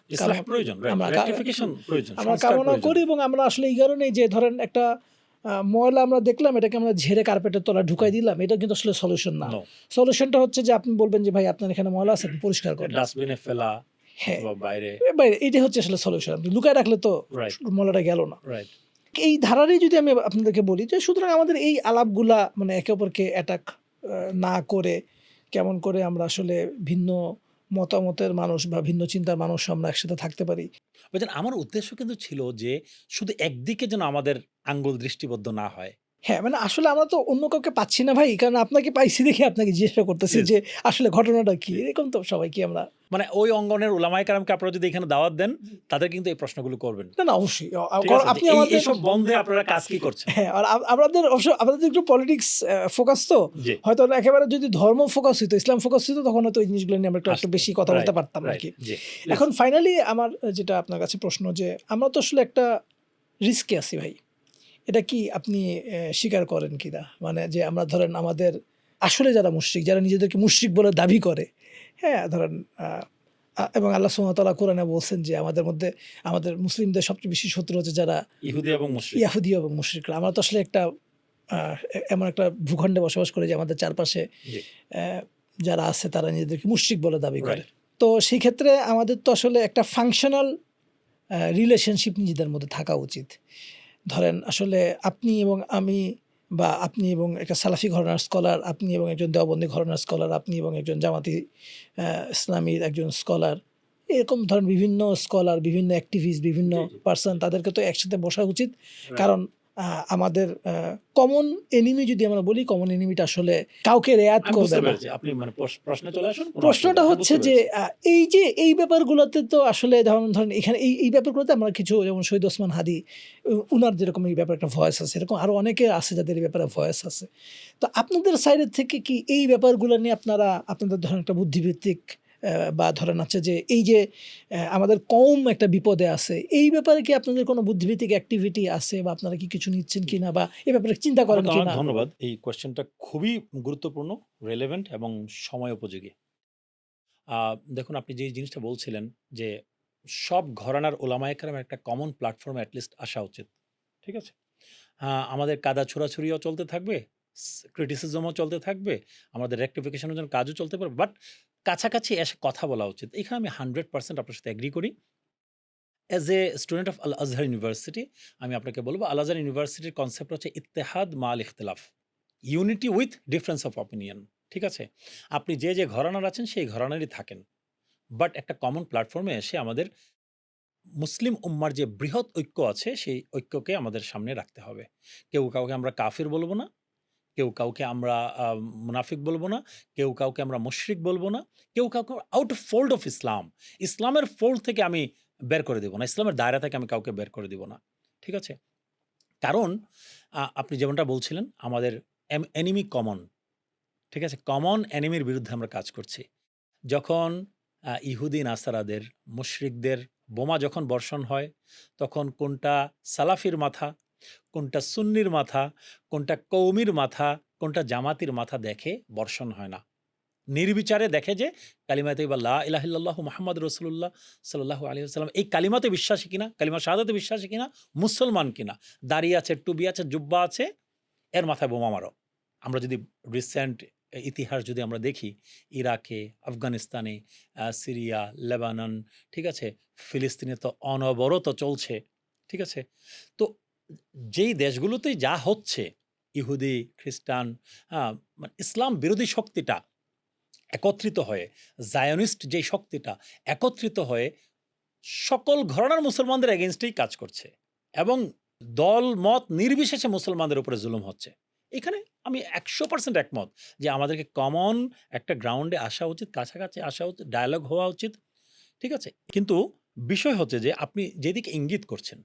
প্রয়োজন, আমরা রেকটিফিকেশন প্রয়োজন, আমরা কামনা করি এবং আমরা আসলে এই কারণেই যে ধরেন একটা ময়লা আমরা দেখলাম, এটাকে আমরা ঝেড়ে কার্পেটের তলায় ঢুকাই দিলাম, এটা কিন্তু আসলে সলিউশন না। সলিউশনটা হচ্ছে যে আপনি বলবেন যে ভাই আপনার এখানে ময়লা আছে, আপনি পরিষ্কার করেন, ডাস্টবিনে ফেলা, হ্যাঁ বাইরে, এইটা হচ্ছে আসলে সলিউশন। আপনি লুকায় রাখলে তো ময়লাটা গেল না। এই ধারারই যদি আমি আপনাদেরকে বলি যে সুতরাং আমাদের এই আলাপগুলা মানে একে অপরকে অ্যাটাক না করে কেমন করে আমরা আসলে ভিন্ন মতামতের মানুষ বা ভিন্ন চিন্তার মানুষ আমরা একসাথে থাকতে পারি। বুঝলেন, আমার উদ্দেশ্য কিন্তু ছিল যে শুধু একদিকে যেন আমাদের আঙ্গুল দৃষ্টিবদ্ধ না হয়। হ্যাঁ, মানে আসলে আমরা তো অন্য কাউকে পাচ্ছি না ভাই, কারণ আপনাকে পাইছি দেখে আপনাকে জিজ্ঞাসা করতেছি যে আসলে ঘটনাটা কি। এরকম তো সবাইকে আমরা মানে ওই অঙ্গনের উলামায়ে কেরামকে আপনারা যদি এখানে দাওয়াত দেন, তাদের কিন্তু এই প্রশ্নগুলো করবেন। না অবশ্যই আপনি আমাদের এইসব বন্ধে আপনারা কাজ কি করছেন? হ্যাঁ, আর আমাদের একটু পলিটিক্স ফোকাস তো হয়তো একেবারে যদি ধর্ম ফোকাস হইতো, ইসলাম ফোকাস হইতো, তখন হয়তো এই জিনিসগুলো নিয়ে আমরা একটু বেশি কথা বলতে পারতাম আর কি। এখন ফাইনালি আমার যেটা আপনার কাছে প্রশ্ন, যে আমরা তো আসলে একটা রিস্কে আছি ভাই, এটা কি আপনি স্বীকার করেন কিনা? মানে যে আমরা ধরেন আমাদের আসলে যারা মুশরিক, যারা নিজেদেরকে মুশরিক বলে দাবি করে, হ্যাঁ ধরেন এবং আল্লাহ সুবহানাহু ওয়া তাআলা কোরআনে বলছেন যে আমাদের মধ্যে, আমাদের মুসলিমদের সবচেয়ে বেশি শত্রু হচ্ছে যারা ইহুদি এবং মুশরিকরা। আমরা তো আসলে একটা এমন একটা ভূখণ্ডে বসবাস করি যে আমাদের চারপাশে যারা আছে তারা নিজেদেরকে মুশরিক বলে দাবি করে। তো সেই ক্ষেত্রে আমাদের তো আসলে একটা ফাংশনাল রিলেশনশিপ নিজেদের মধ্যে থাকা উচিত। ধরেন আসলে আপনি এবং আমি, বা আপনি এবং একটা সালাফি ঘরানার স্কলার, আপনি এবং একজন দেওবন্দি ঘরানার স্কলার, আপনি এবং একজন জামাতি ইসলামীর একজন স্কলার, এরকম ধরেন বিভিন্ন স্কলার, বিভিন্ন অ্যাক্টিভিস্ট, বিভিন্ন পার্সন, তাদেরকে তো একসাথে বসা উচিত। কারণ আমাদের কমন এনিমি যদি আমরা বলি, কমন এনিমিটা আসলে কাউকে রেয়াত আমি করবে বুঝতে না। পেরেছি। আপনি মানে প্রশ্নে চলে আসুন, কোনো অসুবিধা প্রশ্নটা নেই। হ্যাঁ, হচ্ছে বুঝতে যে পেরেছি। এই যে এই ব্যাপারগুলোতে তো আসলে ধরেন এখানে এই ব্যাপারগুলোতে আমরা কিছু, যেমন শহীদ ওসমান হাদি, উনার যেরকম এই ব্যাপারে একটা ভয়েস আছে, এরকম আরো অনেকে আছে যাদের এই ব্যাপারে ভয়েস আছে। তো আপনাদের সাইডের থেকে কি এই ব্যাপারগুলো নিয়ে আপনারা আপনাদের ধরেন একটা বুদ্ধিভিত্তিক বা ধরেন আছে যে এই যে আমাদের কওম একটা বিপদে আছে, এই ব্যাপারে কি আপনাদের কোনো বুদ্ধিভিত্তিক অ্যাক্টিভিটি আছে, বা আপনারা কি কিছু নিচ্ছেন কিনা, বা এই ব্যাপারে চিন্তা করেন আপনাকে অনেক কিনা? ধন্যবাদ। এই কোয়েশ্চেনটা খুবই গুরুত্বপূর্ণ, রেলেভেন্ট এবং সময় উপযোগী। আ দেখুন, আপনি যেই জিনিসটা বলছিলেন যে, সব ঘরানার ওলামায়ে কেরামের একটা কমন প্ল্যাটফর্মে এট লিস্ট আসা উচিত। ঠিক আছে? আমাদের কাদা ছোড়াছুড়িও চলতে থাকবে, ক্রিটিসিজমও চলতে থাকবে, আমাদের রেকটিফিকেশন এর জন্য কাজও চলতে পারবে। বাট কাছাকাছি এসে কথা বলা উচিত। এখানে আমি 100% আপনার সাথে এগ্রি করি। As a student of Al Azhar university আমি আপনাকে বলব, আল আজহার ইউনিভার্সিটির কনসেপ্ট হচ্ছে ইত্তেহাদ মাল ইখতিলাফ। Unity with difference of opinion. ঠিক আছে? আপনি যে ঘরানার আছেন সেই ঘরানারই থাকেন। বাট একটা কমন প্ল্যাটফর্মে এসে আমাদের মুসলিম উম্মার যে বৃহৎ ঐক্য আছে, সেই ঐক্যকে আমাদের সামনে রাখতে হবে। কেউ কাউকে আমরা কাফির বলব না, কেউ কাউকে আমরা মুনাফিক বলব না, কেউ কাউকে আমরা মুশরিক বলব না, কেউ কাউকে out of fold of Islam, ইসলামের ফোল্ড থেকে আমি বের করে দিব না, ইসলামের দায়রা থেকে আমি কাউকে বের করে দিব না। ঠিক আছে? কারণ আপনি যেমনটা বলছিলেন, আমাদের এনিমি কমন। ঠিক আছে? কমন এনিমির বিরুদ্ধে আমরা কাজ করছি। যখন ইহুদি নাসারাদের, মুশরিকদের বোমা যখন বর্ষণ হয়, তখন কোনটা সালাফির মাথা, কোনটা সুন্নির মাথা, কোনটা কৌমির মাথা, কোনটা জামাতির মাথা দেখে বর্ষণ হয় না। নির্বিচারে দেখে যে কালিমা তৈয়বা লা ইলাহা ইল্লাল্লাহু মুহাম্মাদুর রাসূলুল্লাহ সাল্লাল্লাহু আলাইহি ওয়াসাল্লাম, এই কালিমাতে বিশ্বাসী কিনা, কালিমা শাহাদাতে বিশ্বাসী কিনা, মুসলমান কিনা, দাড়ি আছে, টুপি আছে, জুব্বা আছে, এর মাথায় বোমা মারো। আমরা যদি রিসেন্ট ইতিহাস যদি আমরা দেখি, ইরাকে, আফগানিস্তানে, সিরিয়া, লেবানন, ঠিক আছে? ফিলিস্তিনে তো অনবরত চলছে। ঠিক আছে? তো যেই দেশগুলোতেই যা হচ্ছে, ইহুদি, খ্রিস্টান, আ মানে ইসলাম বিরোধী শক্তিটা একত্রিত হয়ে, জায়নিস্ট যেই শক্তিটা একত্রিত হয়ে সকল ঘরানার মুসলমানদের এগেইনস্টেই কাজ করছে এবং দল মত নির্বিশেষে মুসলমানদের উপরে জুলুম হচ্ছে। এখানে আমি ১০০% একমত যে আমাদেরকে কমন একটা গ্রাউন্ডে আসা উচিত, কাছাকাছি আসা উচিত, ডায়ালগ হওয়া উচিত। ঠিক আছে? কিন্তু বিষয় হচ্ছে যে আপনি যেদিকে ইঙ্গিত করছেন,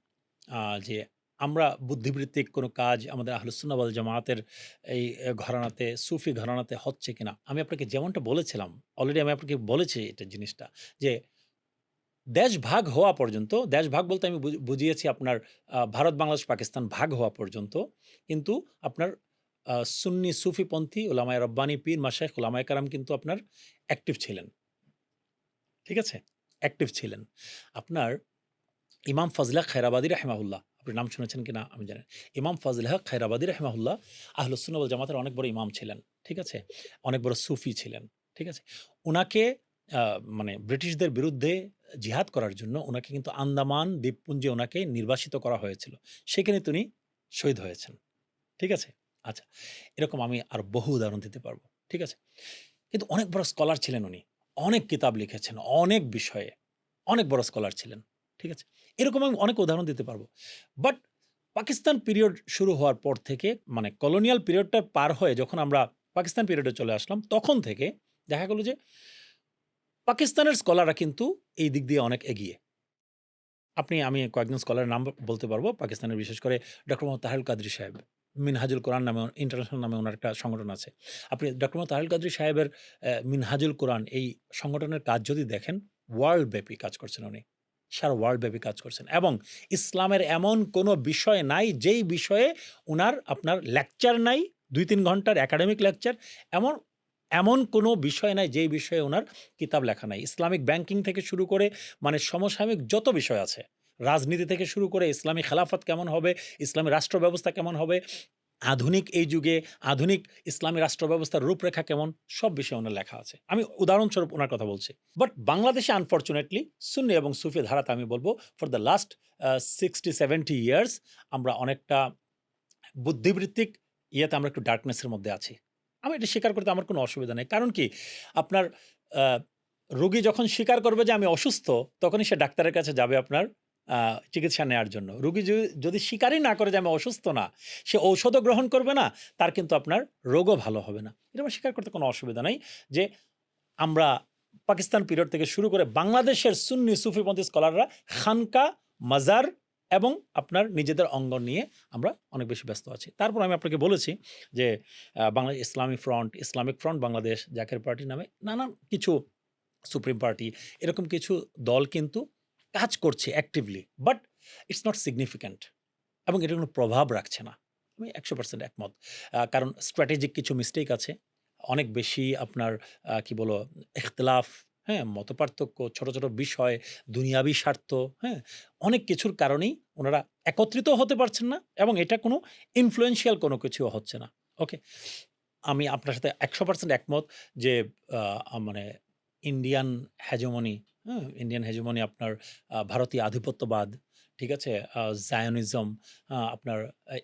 যে আমরা বুদ্ধিবৃত্তিক কোনো কাজ আমাদের আহলুস সুন্নাহ ওয়াল জামায়াতের এই ঘরানাতে, সুফি ঘরানাতে হচ্ছে কিনা? আমি আপনাকে যেমনটা বলেছিলাম, অলরেডি আমি আপনাকে বলেছি এটা জিনিসটা, যে দেশ ভাগ হওয়া পর্যন্ত, দেশ ভাগ বলতে আমি বুঝিয়েছি আপনার ভারত, বাংলাদেশ, পাকিস্তান ভাগ হওয়া পর্যন্ত কিন্তু আপনার সুন্নি সুফিপন্থী ওলামায়ে রব্বানী, পীর, মাশায়েখ, ওলামায়ে কেরাম কিন্তু আপনার অ্যাক্টিভ ছিলেন। ঠিক আছে? অ্যাক্টিভ ছিলেন। আপনার ইমাম ফজলে হক খায়রাবাদী রাহিমাহুল্লাহ, আপনি নাম শুনেছেন কিনা আমি জানি না। ইমাম ফজলে হক খায়রাবাদী রাহিমাহুল্লাহ আহলুস সুন্নাহ ওয়াল জামাতের অনেক বড় ইমাম ছিলেন। ঠিক আছে? অনেক বড় সুফি ছিলেন। ঠিক আছে? উনাকে আ মানে ব্রিটিশদের বিরুদ্ধে জিহাদ করার জন্য উনাকে কিন্তু আন্দামান দ্বীপপুঞ্জে উনাকে নির্বাসিত করা হয়েছিল। সেখানে তিনি শহীদ হয়েছেন। ঠিক আছে? আচ্ছা। এরকম আমি আরো বহু উদাহরণ দিতে পারব। ঠিক আছে? কিন্তু অনেক বড় স্কলার ছিলেন উনি। অনেক কিতাব লিখেছেন, অনেক বিষয়ে। অনেক বড় স্কলার ছিলেন। ঠিক আছে? এরকম আমি অনেক উদাহরণ দিতে পারব। বাট পাকিস্তান পিরিয়ড শুরু হওয়ার পর থেকে, মানে কলোনিয়াল পিরিয়ডটা পার হয়ে যখন আমরা পাকিস্তান পিরিয়ডে চলে আসলাম, তখন থেকে দেখা গেল যে পাকিস্তানের স্কলাররা কিন্তু এই দিক দিয়ে অনেক এগিয়ে। আমি কয়েকজন স্কলারের নাম বলতে পারব। পাকিস্তানের বিশেষ করে ডক্টর মোহাম্মদ তাহেরুল কাদরী সাহেব। মিনহাজুল কোরআন নামে ইন্টারন্যাশনাল নামে উনার একটা সংগঠন আছে। আপনি ডক্টর মোহাম্মদ তাহেরুল কাদরী সাহেবের মিনহাজুল কোরআন এই সংগঠনের কাজ যদি দেখেন, ওয়ার্ল্ড ব্যাপী কাজ করছেন উনি। সারা ওয়ার্ল্ড ব্যাপী কাজ করছেন এবং ইসলামের এমন কোনো বিষয় নাই যেই বিষয়ে উনার আপনার লেকচার নাই, ২-৩ ঘন্টার একাডেমিক লেকচার, এমন এমন কোনো বিষয় নাই যেই বিষয়ে উনার কিতাব লেখা নাই। ইসলামিক ব্যাংকিং থেকে শুরু করে মানে সমসাময়িক যত বিষয় আছে, রাজনীতি থেকে শুরু করে ইসলামী খেলাফত কেমন হবে, ইসলামী রাষ্ট্র ব্যবস্থা কেমন হবে, আধুনিক এই যুগে আধুনিক ইসলামী রাষ্ট্র ব্যবস্থার রূপরেখা কেমন, সব বিষয়ে উনার লেখা আছে। আমি উদাহরণস্বরূপ উনার কথা বলছি। বাট বাংলাদেশে আনফরচুনেটলি সুন্নি এবং সুফি ধারাতে আমি বলব ফর দ্য লাস্ট 60-70 ইয়ার্স আমরা অনেকটা বুদ্ধিবৃত্তিক ইয়েতে আমরা একটু ডার্কনেস এর মধ্যে আছি। আমি এটা স্বীকার করতে আমার কোনো অসুবিধা নেই। কারণ কি? আপনার আ রোগী যখন স্বীকার করবে যে আমি অসুস্থ, তখনই সে ডাক্তারের কাছে যাবে আপনার চিকিৎসা নেয়ার জন্য। রোগী যদি স্বীকারই না করে যে আমি অসুস্থ না, সে ঔষধও গ্রহণ করবে না, তার কিন্তু আপনার রোগও ভালো হবে না। এটা আমার স্বীকার করতে কোনো অসুবিধা নাই যে আমরা পাকিস্তান পিরিয়ড থেকে শুরু করে বাংলাদেশের সুন্নি সুফিপন্থী স্কলাররা খানকা, মাজার এবং আপনার নিজেদের অঙ্গ নিয়ে আমরা অনেক বেশি ব্যস্ত আছি। তারপর আমি আপনাকে বলেছি যে Bangla Islamic Front Bangladesh, Zaker party নামে নানান কিছু সুপ্রিম পার্টি এরকম কিছু দল কিন্তু কাজ করছে actively. But it's not significant এবং এটা কোনো প্রভাব রাখছে না। আমি 100% একমত। কারণ স্ট্র্যাটেজিক কিছু মিস্টেক আছে। অনেক বেশি আপনার কি বলো ইখতিলাফ, হ্যাঁ? মতপার্থক্য, ছোট, ছোট বিষয়, দুনিয়াবি স্বার্থ, হ্যাঁ? অনেক কিছুর কারণেই উনারা একত্রিতও হতে পারছেন না এবং এটা কোনো ইনফ্লুয়েন্সিয়াল কোনো কিছুও হচ্ছে না। ওকে? আমি আপনার সাথে 100% একমত যে মানে ইন্ডিয়ান হেজেমনি, হ্যাঁ? ইন্ডিয়ান হেজেমনি আপনার ভারতীয় আধিপত্যবাদ, ঠিক আছে? জায়নিজম, আপনার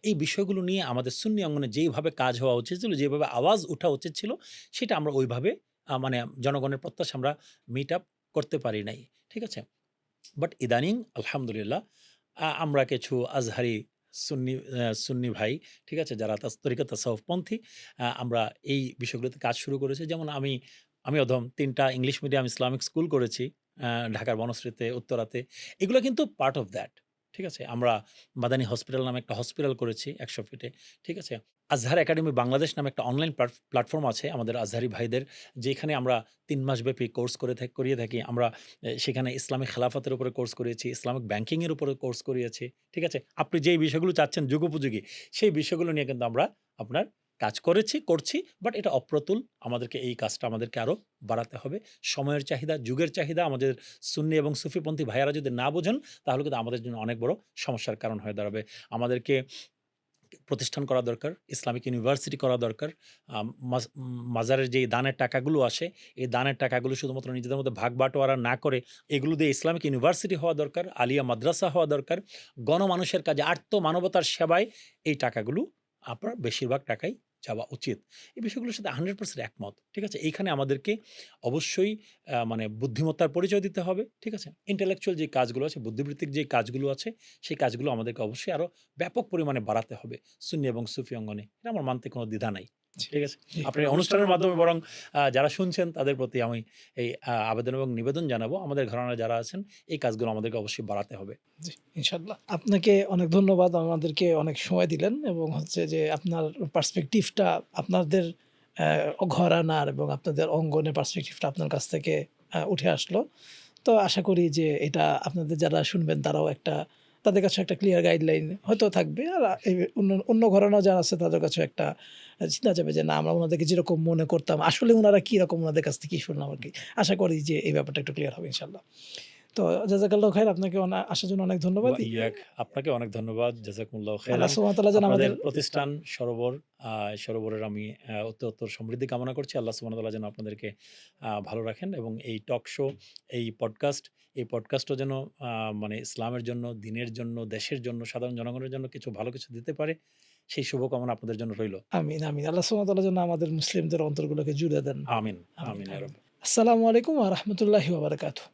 এই বিষয়গুলো নিয়ে আমাদের সুন্নি অঙ্গনে যেইভাবে কাজ হওয়া উচিত ছিল, যেভাবে আওয়াজ উঠা উচিত ছিল, সেটা আমরা ওইভাবে মানে জনগণের প্রত্যাশা আমরা মিট আপ করতে পারি নাই। ঠিক আছে? বাট ইদানিং আলহামদুলিল্লাহ আমরা কিছু আজহারি সুন্নি ভাই, ঠিক আছে? যারা তরিকত তাসাউফপন্থী, আমরা এই বিষয়গুলোতে কাজ শুরু করেছি। যেমন আমি অধম ৩ টা ইংলিশ মিডিয়াম ইসলামিক স্কুল করেছি ঢাকার বনশ্রীতে, উত্তরাতে। এগুলো কিন্তু পার্ট অফ দ্যাট। ঠিক আছে? আমরা মাদানী হসপিটাল নামে একটা হসপিটাল করেছি ১০০ ফিটে। ঠিক আছে? আজহার একাডেমি বাংলাদেশ নামে একটা অনলাইন প্ল্যাটফর্ম আছে আমাদের আজহারি ভাইদের, যেখানে আমরা ৩ মাসব্যাপী কোর্স করিয়ে থাকি। আমরা সেখানে ইসলামিক খেলাফতের উপরে কোর্স করিয়েছি, ইসলামিক ব্যাংকিং এর উপরে কোর্স করিয়েছি। ঠিক আছে? আপনি যেই বিষয়গুলো চাচ্ছেন যুগোপযোগী, সেই বিষয়গুলো নিয়ে কিন্তু আমরা আপনার কাজ করছি। বাট এটা অপ্রতুল। আমাদেরকে আরো বাড়াতে হবে। সময়ের চাহিদা, যুগের চাহিদা আমাদের সুন্নি এবং সুফিপন্থী ভাইয়েরা যদি না বোঝেন, তাহলে কিন্তু আমাদের জন্য অনেক বড় সমস্যার কারণ হয়ে দাঁড়াবে। আমাদেরকে প্রতিষ্ঠান করা দরকার, ইসলামিক ইউনিভার্সিটি করা দরকার। মাজারের যেই দানের টাকাগুলো আসে, এই দানের টাকাগুলো শুধুমাত্র নিজেদের মধ্যে ভাগ বাটোয়ারা না করে এগুলো দিয়ে ইসলামিক ইউনিভার্সিটি হওয়া দরকার, আলিয়া মাদ্রাসা হওয়া দরকার। গণমানুষের কাজে মানবতার সেবায় এই টাকাগুলো আপনার বেশিরভাগ টাকাই যাওয়া উচিত। এই বিষয়গুলোর সাথে 100% একমত। ঠিক আছে? এইখানে আমাদেরকে অবশ্যই মানে বুদ্ধিমত্তার পরিচয় দিতে হবে। ঠিক আছে? ইন্টেলেকচুয়াল যে কাজগুলো আছে, বুদ্ধিবৃত্তিক যে কাজগুলো আছে, সেই কাজগুলো আমাদেরকে অবশ্যই আরো ব্যাপক পরিমাণে বাড়াতে হবে সুন্নি এবং সুফি অঙ্গনে। এটা আমার মানতে কোনো দ্বিধা নাই। জি, ঠিক আছে? জি। আপনার এই অনুষ্ঠানের মাধ্যমে বরং যারা শুনছেন তাদের প্রতি আমি এই আবেদন এবং নিবেদন জানাবো। আমাদের ঘরানায় যারা আছেন, এই কাজগুলো আমাদেরকে অবশ্যই বাড়াতে হবে। জি, ইনশাআল্লাহ। আপনাকে অনেক ধন্যবাদ। আমাদেরকে অনেক সময় দিলেন এবং হচ্ছে যে আপনার পার্সপেক্টিভটা আপনাদের ঘরানার এবং আপনাদের অঙ্গনের পার্সপেক্টিভটা আপনার কাছ থেকে উঠে আসলো। তো আশা করি যে এটা আপনাদের যারা শুনবেন তাদের কাছেও একটা ক্লিয়ার গাইডলাইন হয়তো থাকবে। আর এই অন্য অন্য ঘরানা যারা আছে তাদের কাছেও একটা চিন্তা যাবে যে না আমরা উনাদেরকে যেরকম মনে করতাম আসলে উনারা কিরকম উনাদের কাছ থেকে কি শুনলাম আরকি। আশা করি যে এই ব্যাপারটা একটু ক্লিয়ার হবে ইনশাআল্লাহ। তো জাযাকাল্লাহু খাইর আপনাকে আসার জন্য অনেক ধন্যবাদ। ওয়া ইয়াক, আপনাকে অনেক ধন্যবাদ। জাযাকুমুল্লাহু আল্লাহ খাইরান। সুবহানাহু ওয়া তাআলা যেন আপনাদের আমাদের প্রতিষ্ঠান সরোবর, সরোবরের আমি উত্তরোত্তর সমৃদ্ধি কামনা করছি। আল্লাহ সুবহানাহু ওয়া তাআলা যেন আপনাদেরকে ভালো রাখেন এবং এই টক শো, এই পডকাস্টও যেন মানে ইসলামের জন্য, দ্বীনের জন্য, দেশের জন্য, সাধারণ জনগণের জন্য ভালো কিছু দিতে পারে। সেই শুভকামনা আপনাদের জন্য রইল। আমিন, আমিন। আল্লাহ সুবহানাহু ওয়া তাআলা যেন আমাদের মুসলিমদের অন্তরগুলোকে জুড়ে দেন। আমিন, আমিন, আমিন ইয়া আমিন। রাব্বি। আসসালামু আলাইকুম ওয়া রাহমাতুল্লাহি ওয়া বারাকাতুহু।